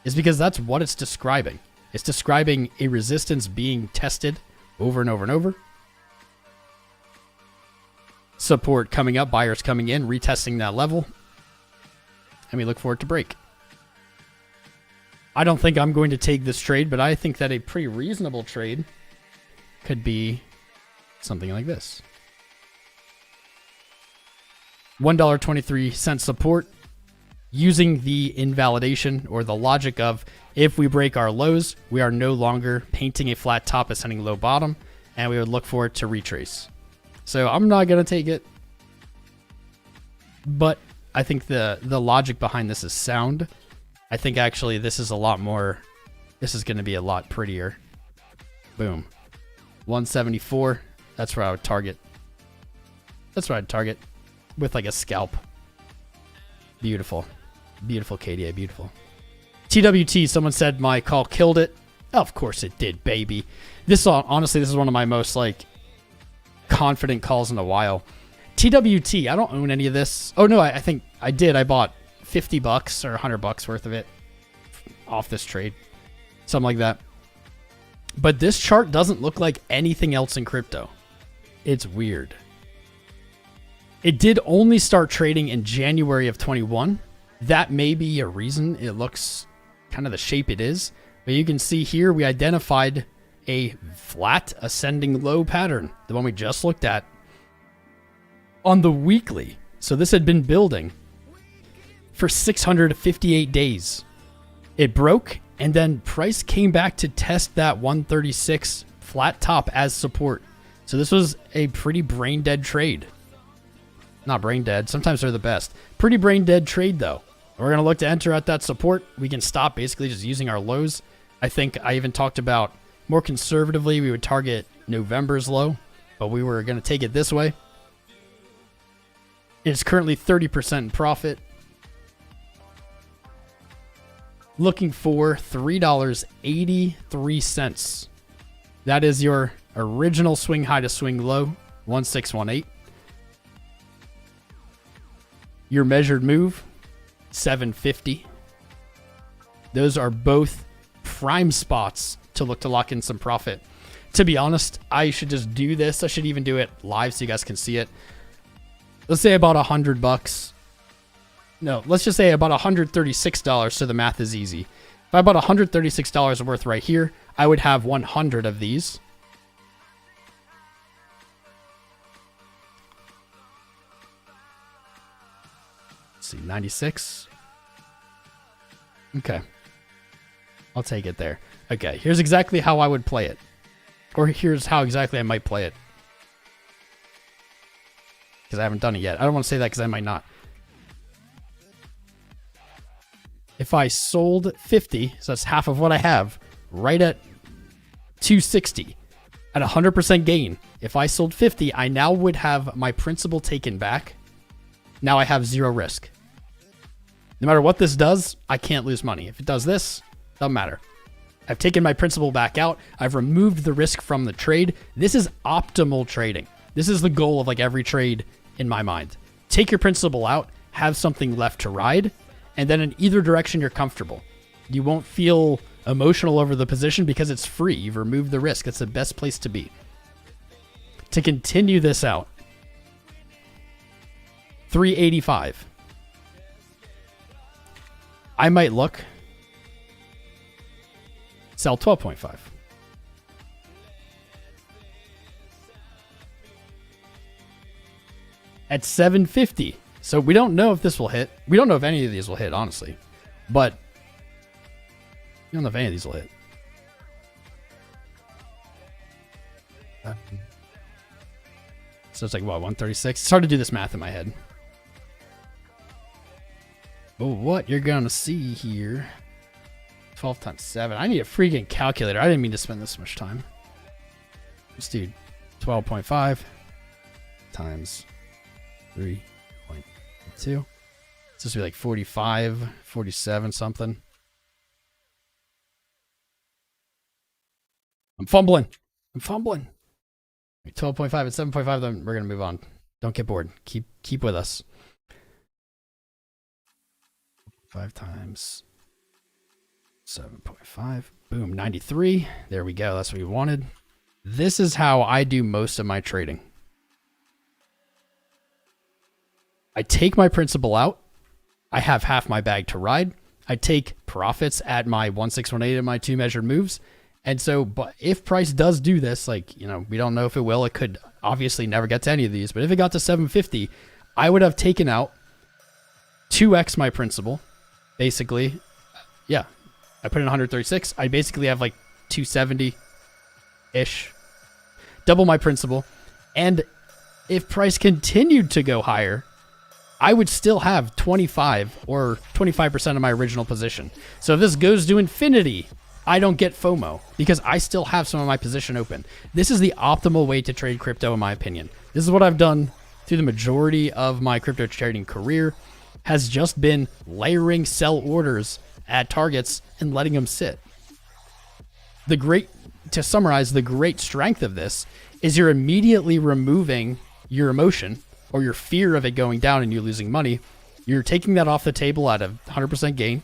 is because that's what it's describing. It's describing a resistance being tested over and over and over. Support coming up, buyers coming in, retesting that level. And we look for it to break. I don't think I'm going to take this trade, but I think that a pretty reasonable trade could be something like this. $1.23 support, using the invalidation or the logic of if we break our lows, we are no longer painting a flat top ascending low bottom, and we would look for it to retrace. So I'm not going to take it, but I think the logic behind this is sound. I think actually this is a lot more, this is going to be a lot prettier. Boom. 174. That's where I would target. That's where I'd target with like a scalp. Beautiful. Beautiful KDA, beautiful. TWT, someone said my call killed it. Of course it did, baby. This honestly, this is one of my most like confident calls in a while. TWT, I don't own any of this. Oh no, I think I did. I bought $50 or $100 worth of it off this trade. Something like that. But this chart doesn't look like anything else in crypto. It's weird. It did only start trading in January of 21. That may be a reason it looks kind of the shape it is. But you can see here we identified a flat ascending low pattern, the one we just looked at, on the weekly. So this had been building for 658 days. It broke, and then price came back to test that 136 flat top as support. So this was a pretty brain dead trade. Not brain dead. Sometimes they're the best. Pretty brain dead trade though. We're going to look to enter at that support. We can stop basically just using our lows. I think I even talked about more conservatively, we would target November's low, but we were going to take it this way. It's currently 30% in profit. Looking for $3.83. That is your original swing high to swing low, 1618. Your measured move, 750. Those are both prime spots to look to lock in some profit. To be honest, I should just do this. I should even do it live so you guys can see it. Let's say about $100. No, let's just say about $136 so the math is easy. If I bought $136 worth right here, I would have 100 of these. Let's see, 96. Okay. I'll take it there. Okay, here's exactly how I would play it. Or here's how exactly I might play it. Because I haven't done it yet. I don't want to say that because I might not. If I sold 50, so that's half of what I have, right at 260, at 100% gain. If I sold 50, I now would have my principal taken back. Now I have zero risk. No matter what this does, I can't lose money. If it does this, doesn't matter. I've taken my principal back out. I've removed the risk from the trade. This is optimal trading. This is the goal of like every trade in my mind. Take your principal out, have something left to ride, and then in either direction you're comfortable. You won't feel emotional over the position because it's free. You've removed the risk. That's the best place to be. To continue this out, 385. I might look Sell 12.5. At 750. So we don't know if this will hit. We don't know if any of these will hit, honestly. But we don't know if any of these will hit. So it's like, what, 136? It's hard to do this math in my head. But what you're going to see here, 12 times 7. I need a freaking calculator. I didn't mean to spend this much time. Let's do 12.5 times 3.2. It's supposed to be like 45, 47 something. I'm fumbling. 12.5 and 7.5, then we're going to move on. Don't get bored. Keep with us. 5 times 7.5. Boom, 93. There we go. That's what we wanted. This is how I do most of my trading. I take my principal out. I have half my bag to ride. I take profits at my 1618 and my 2 measured moves. And so, but if price does do this, like, you know, we don't know if it will. It could obviously never get to any of these. But if it got to 750, I would have taken out 2x my principal. Basically, yeah. I put in 136. I basically have like 270-ish. Double my principal. And if price continued to go higher, I would still have 25 or 25% of my original position. So if this goes to infinity, I don't get FOMO because I still have some of my position open. This is the optimal way to trade crypto, in my opinion. This is what I've done through the majority of my crypto trading career, has just been layering sell orders at targets and letting them sit. To summarize, the great strength of this is you're immediately removing your emotion or your fear of it going down and you losing money. You're taking that off the table at a 100% gain,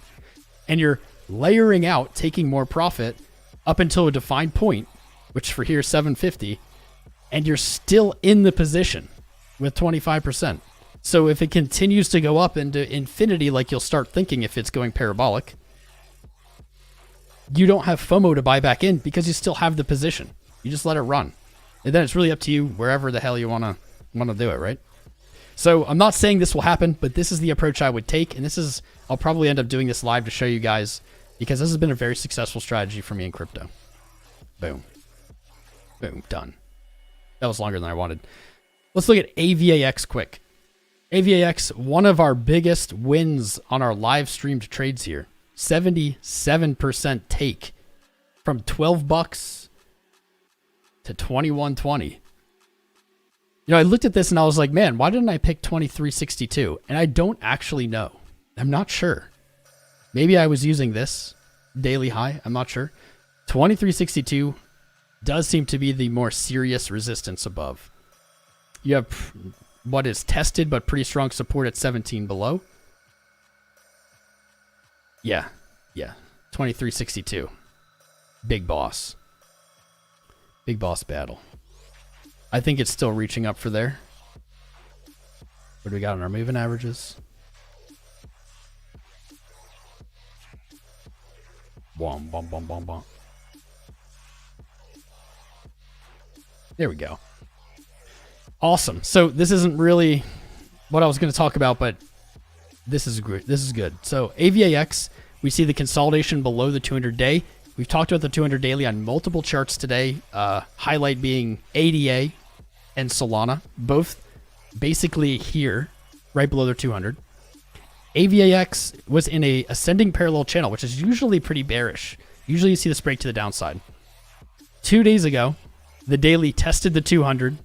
and you're layering out, taking more profit up until a defined point, which for here is 750, and you're still in the position with 25%. So if it continues to go up into infinity, like you'll start thinking if it's going parabolic, you don't have FOMO to buy back in because you still have the position. You just let it run. And then it's really up to you wherever the hell you want to do it, right? So I'm not saying this will happen, but this is the approach I would take. And I'll probably end up doing this live to show you guys because this has been a very successful strategy for me in crypto. Boom. Boom. Done. That was longer than I wanted. Let's look at AVAX quick. AVAX, one of our biggest wins on our live streamed trades here. 77% take from $12 to $21.20. You know, I looked at this and I was like, man, why didn't I pick 23.62? And I don't actually know. I'm not sure. Maybe I was using this daily high. I'm not sure. 23.62 does seem to be the more serious resistance above. You have what is tested but pretty strong support at 17 below. Yeah. 23.62. Big boss. Big boss battle. I think it's still reaching up for there. What do we got on our moving averages? Bom, bom, bom, bom, bom. There we go. Awesome. So this isn't really what I was going to talk about, but this is great. This is good. So AVAX, we see the consolidation below the 200-day. We've talked about the 200 daily on multiple charts today. Highlight being ADA and Solana, both basically here, right below their 200. AVAX was in a ascending parallel channel, which is usually pretty bearish. Usually you see this break to the downside. 2 days ago, the daily tested the 200.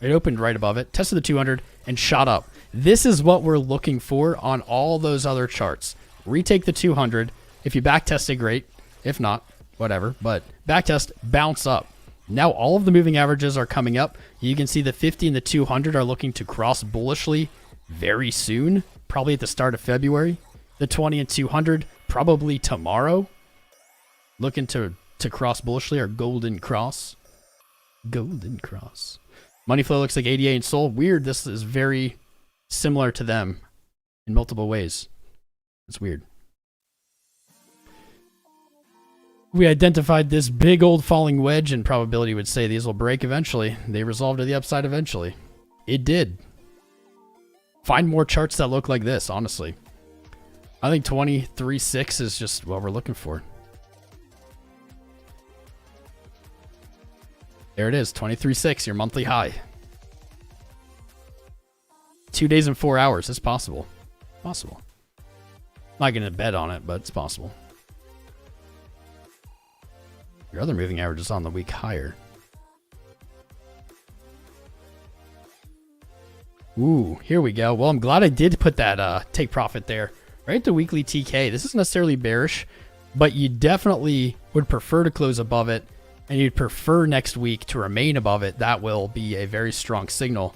It opened right above it, tested the 200, and shot up. This is what we're looking for on all those other charts. Retake the 200. If you backtest it, great. If not, whatever. But backtest, bounce up. Now all of the moving averages are coming up. You can see the 50 and the 200 are looking to cross bullishly very soon, probably at the start of February. The 20 and 200 probably tomorrow. Looking to cross bullishly, or golden cross. Golden cross. Money flow looks like ADA and Sol. Weird, this is very similar to them in multiple ways. It's weird. We identified this big old falling wedge, and probability would say these will break eventually. They resolved to the upside eventually. It did. Find more charts that look like this, honestly. I think 23.6 is just what we're looking for. There it is, 23.6, your monthly high. 2 days and 4 hours. It's possible. Possible. Not going to bet on it, but it's possible. Your other moving average is on the week higher. Ooh, here we go. Well, I'm glad I did put that take profit there. Right at the weekly TK. This isn't necessarily bearish, but you definitely would prefer to close above it, and you'd prefer next week to remain above it. That will be a very strong signal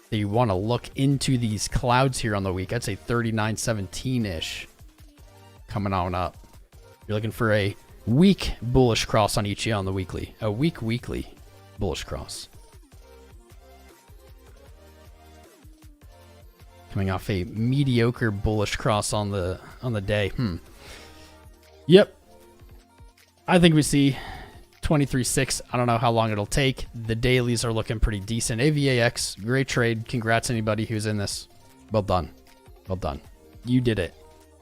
that you want to look into these clouds here on the week. I'd say 39.17-ish coming on up. You're looking for a weak bullish cross on Ichimoku on the weekly. A weak weekly bullish cross. Coming off a mediocre bullish cross on the day. Yep. I think we see 23.6. I don't know how long it'll take. The dailies are looking pretty decent. AVAX, great trade. Congrats anybody who's in this. Well done. Well done. You did it.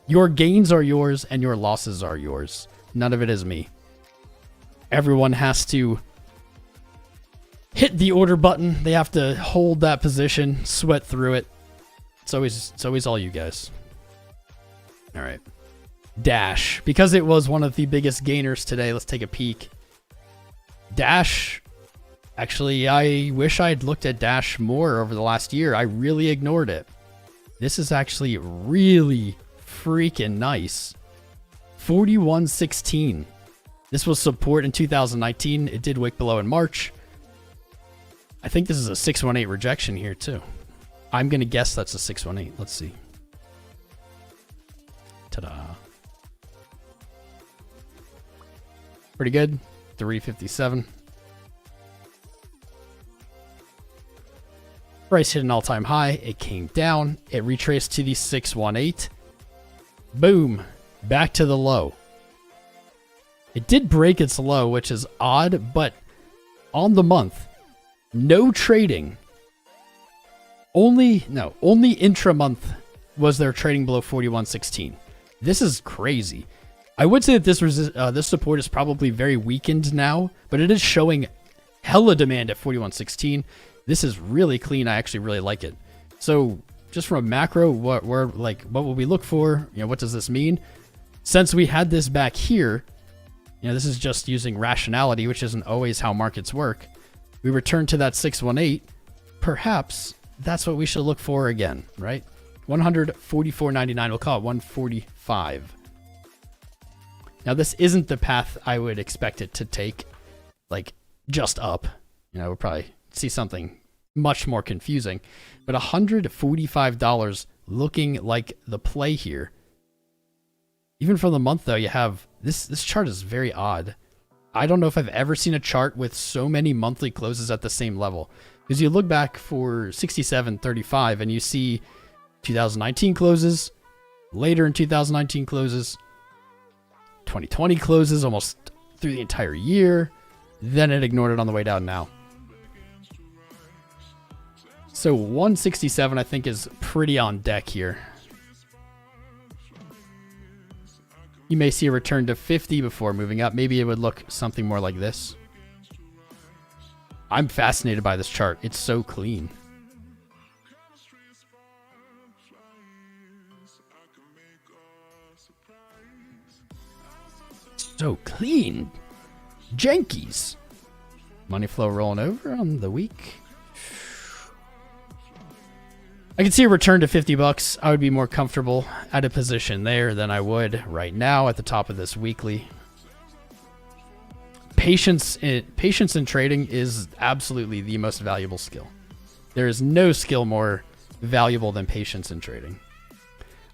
Your gains are yours and your losses are yours. None of it is me. Everyone has to hit the order button. They have to hold that position, sweat through it. It's always all you guys. All right. Dash. Because it was one of the biggest gainers today, let's take a peek. Dash. Actually, I wish I'd looked at Dash more over the last year. I really ignored it. This is actually really freaking nice. 41.16. This was support in 2019. It did wick below in March. I think this is a 618 rejection here too. I'm going to guess that's a 618. Let's see. Ta-da. Pretty good. 357. Price hit an all-time high. It came down. It retraced to the 618. Boom. Back to the low. It did break its low, which is odd, but on the month, no trading. Only intra-month was there trading below 41.16. This is crazy. I would say that this support is probably very weakened now, but it is showing hella demand at 41.16. This is really clean. I actually really like it. So just from a macro, what will we look for? What does this mean? Since we had this back here, this is just using rationality, which isn't always how markets work. We return to that 618. Perhaps that's what we should look for again, right? 144.99. We'll call it 145. Now, this isn't the path I would expect it to take, just up. We'll probably see something much more confusing. But $145 looking like the play here. Even for the month, though, you have this chart is very odd. I don't know if I've ever seen a chart with so many monthly closes at the same level. Because you look back for 67.35 and you see 2019 closes, later in 2019 closes, 2020 closes almost through the entire year, then it ignored it on the way down now. So 167 I think is pretty on deck here. You may see a return to 50 before moving up. Maybe it would look something more like this. I'm fascinated by this chart. It's so clean. So clean. Jankies. Money flow rolling over on the week. I can see a return to 50 bucks. I would be more comfortable at a position there than I would right now at the top of this weekly. Patience in trading is absolutely the most valuable skill. There is no skill more valuable than patience in trading.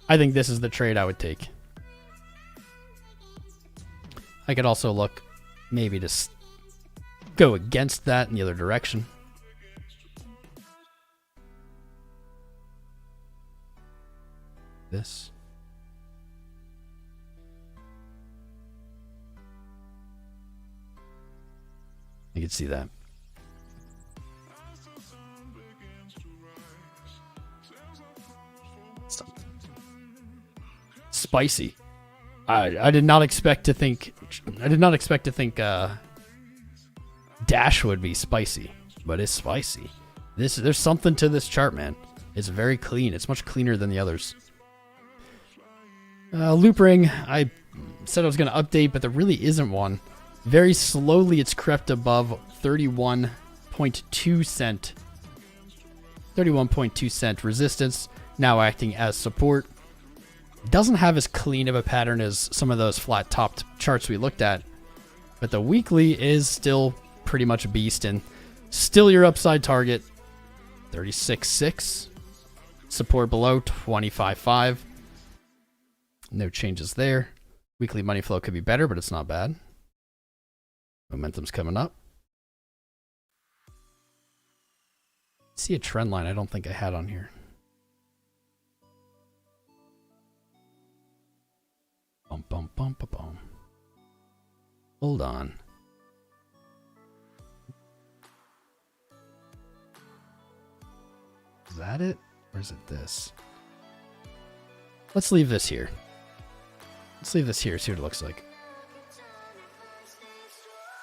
I think this is the trade I would take. I could also look maybe to go against that in the other direction. This. You can see that. Spicy. I did not expect to think. Dash would be spicy, but it's spicy. There's something to this chart, man. It's very clean. It's much cleaner than the others. Loopring, I said I was going to update, but there really isn't one. Very slowly, it's crept above 31.2 cent. 31.2 cent resistance, now acting as support. Doesn't have as clean of a pattern as some of those flat topped charts we looked at, but the weekly is still pretty much a beast and still your upside target. 36.6. Support below 25.5. No changes there. Weekly money flow could be better, but it's not bad. Momentum's coming up. See a trend line I don't think I had on here. Bum, bum, bum, bum, bum. Hold on. Is that it? Or is it this? Let's leave this here. Let's leave this here, see what it looks like.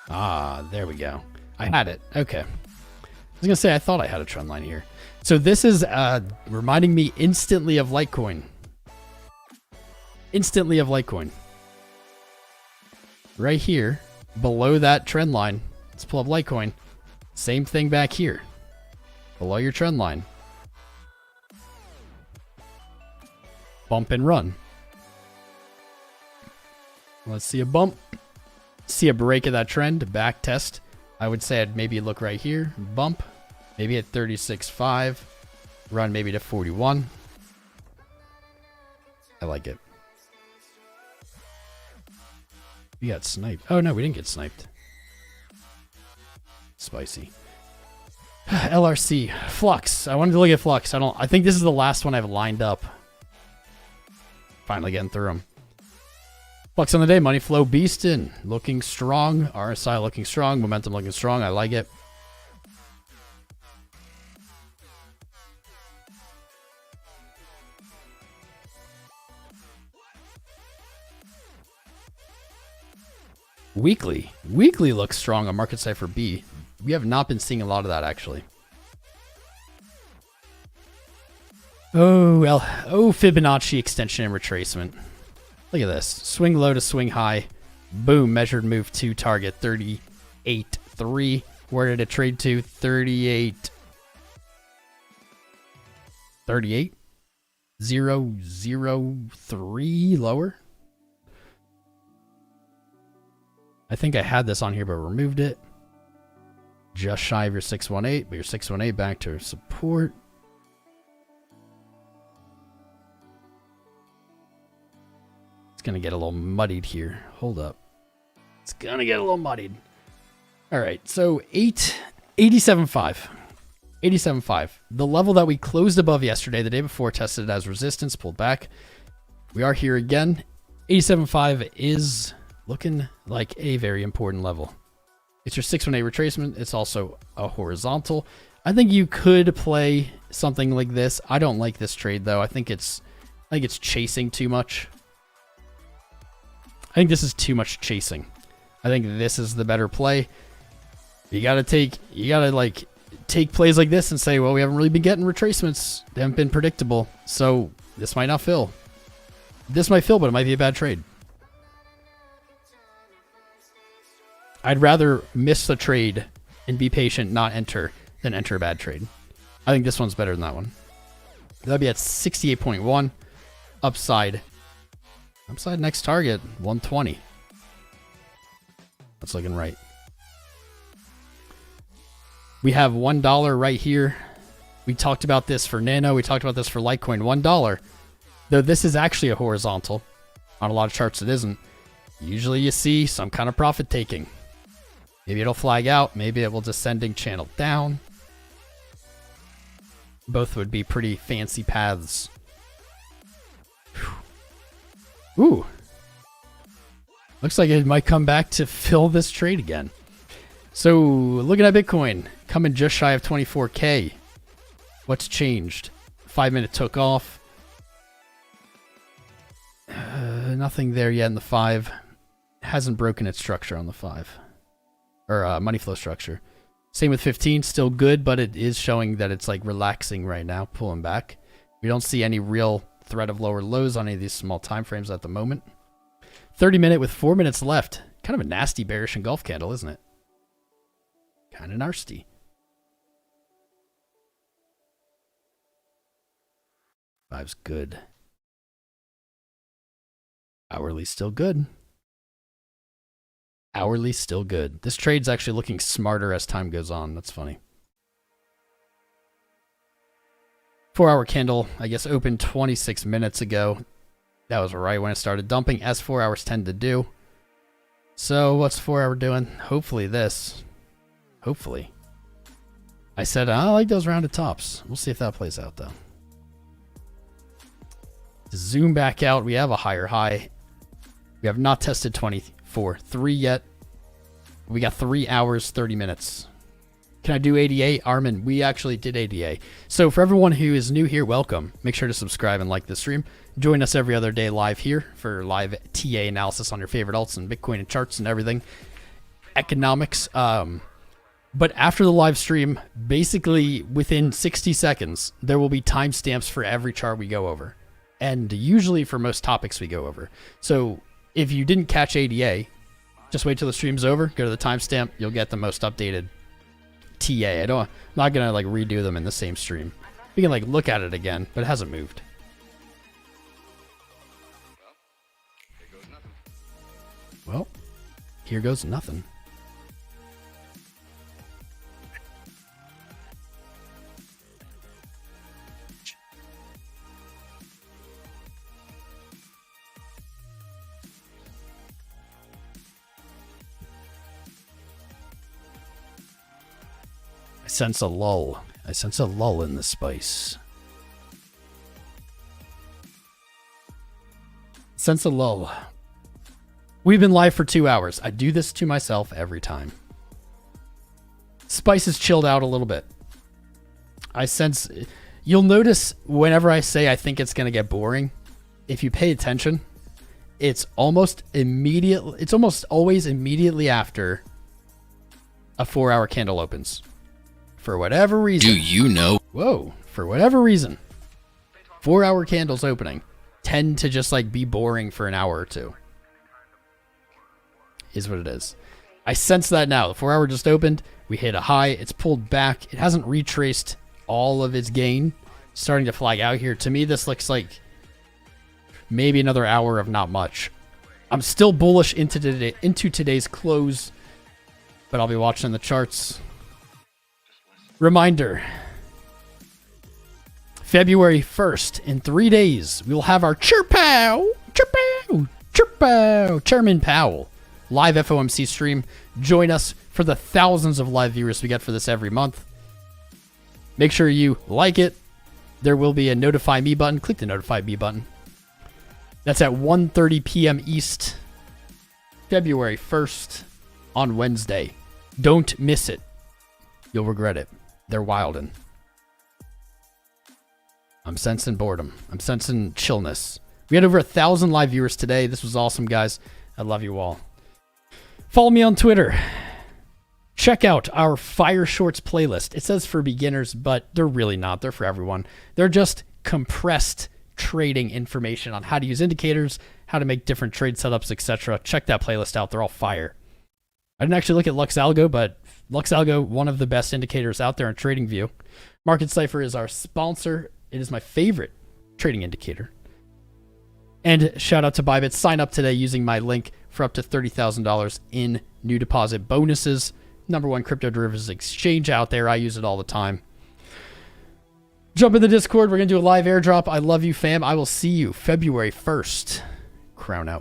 Ah, there we go. I had it. Okay. I was going to say, I thought I had a trend line here. So this is reminding me instantly of Litecoin. Instantly of Litecoin. Right here, below that trend line. Let's pull up Litecoin. Same thing back here. Below your trend line. Bump and run. Let's see a bump. See a break of that trend. Back test. I would say I'd maybe look right here. Bump. Maybe at 36.5. Run maybe to 41. I like it. We got sniped. Oh no, we didn't get sniped. Spicy. LRC. Flux. I wanted to look at Flux. I think this is the last one I've lined up. Finally getting through them. Flux on the day. Money flow beastin'. Looking strong. RSI looking strong. Momentum looking strong. I like it. Weekly. Weekly looks strong on Merketcipher B. We have not been seeing a lot of that, actually. Oh, well. Oh, Fibonacci extension and retracement. Look at this. Swing low to swing high. Boom. Measured move to target 38.3. Where did it trade to? 38. 38. 003 lower. I think I had this on here, but removed it. Just shy of your 618, but your 618 back to support. It's going to get a little muddied here. Hold up. It's going to get a little muddied. All right, so 87.5. 87.5. The level that we closed above yesterday, the day before, tested it as resistance, pulled back. We are here again. 87.5 is looking like a very important level. It's your 618 retracement. It's also a horizontal. I think you could play something like this. I don't like this trade though. I think it's chasing too much. I think this is too much chasing. I think this is the better play. You gotta take plays like this and say, well, we haven't really been getting retracements. They haven't been predictable. So this might not fill. This might fill, but it might be a bad trade. I'd rather miss the trade and be patient, not enter, than enter a bad trade. I think this one's better than that one. That'd be at 68.1. Upside next target, 120. That's looking right. We have $1 right here. We talked about this for Nano. We talked about this for Litecoin. $1. Though this is actually a horizontal. On a lot of charts it isn't. Usually you see some kind of profit taking. Maybe it'll flag out. Maybe it will descending channel down. Both would be pretty fancy paths. Whew. Ooh. Looks like it might come back to fill this trade again. So, looking at Bitcoin, coming just shy of 24K. What's changed? 5 minute took off. Nothing there yet in the 5. Hasn't broken its structure on the 5. Or money flow structure. Same with 15, still good, but it is showing that it's like relaxing right now, pulling back. We don't see any real threat of lower lows on any of these small time frames at the moment. 30 minute with 4 minutes left. Kind of a nasty bearish engulf candle, isn't it? Kind of nasty. Five's good. Hourly still good. Hourly still good. This trade's actually looking smarter as time goes on. That's funny. 4 hour candle, I guess, opened 26 minutes ago. That was right when it started dumping, as 4 hours tend to do. So what's 4 hour doing? Hopefully this. Hopefully. I said I like those rounded tops. We'll see if that plays out though. To zoom back out, we have a higher high. We have not tested 24.3 yet. We got 3 hours, 30 minutes. Can I do ADA? Armin, we actually did ADA. So for everyone who is new here, welcome. Make sure to subscribe and like the stream. Join us every other day live here for live TA analysis on your favorite alts and Bitcoin and charts and everything. Economics. But after the live stream, basically within 60 seconds, there will be timestamps for every chart we go over. And usually for most topics we go over. So if you didn't catch ADA, just wait till the stream's over, go to the timestamp, you'll get the most updated TA. I'm not gonna like redo them in the same stream. We can like look at it again, but it hasn't moved. Well, here goes nothing. I sense a lull. I sense a lull in the spice. Sense a lull. We've been live for 2 hours. I do this to myself every time. Spice has chilled out a little bit. I sense... You'll notice whenever I say I think it's going to get boring, if you pay attention, it's almost immediately... It's almost always immediately after a 4 hour candle opens. For whatever reason. Do you know? Whoa. For whatever reason. 4 hour candles opening tend to just like be boring for an hour or two. Is what it is. I sense that now. The 4 hour just opened. We hit a high. It's pulled back. It hasn't retraced all of its gain. It's starting to flag out here. To me, this looks like maybe another hour of not much. I'm still bullish into today's close, but I'll be watching the charts. Reminder, February 1st, in 3 days, we will have our Cher-POW, Cher-POW, Cher-POW, Chairman Powell live FOMC stream. Join us for the thousands of live viewers we get for this every month. Make sure you like it. There will be a notify me button. Click the notify me button. That's at 1:30 p.m. East, February 1st on Wednesday. Don't miss it. You'll regret it. They're wildin'. I'm sensing boredom. I'm sensing chillness. We had over 1,000 live viewers today. This was awesome, guys. I love you all. Follow me on Twitter. Check out our Fire Shorts playlist. It says for beginners, but they're really not. They're for everyone. They're just compressed trading information on how to use indicators, how to make different trade setups, etc. Check that playlist out. They're all fire. I didn't actually look at Lux Algo, but Lux Algo, one of the best indicators out there in TradingView. Merketcipher is our sponsor. It is my favorite trading indicator. And shout out to Bybit. Sign up today using my link for up to $30,000 in new deposit bonuses. #1 crypto derivatives exchange out there. I use it all the time. Jump in the Discord. We're going to do a live airdrop. I love you, fam. I will see you February 1st. Crown out.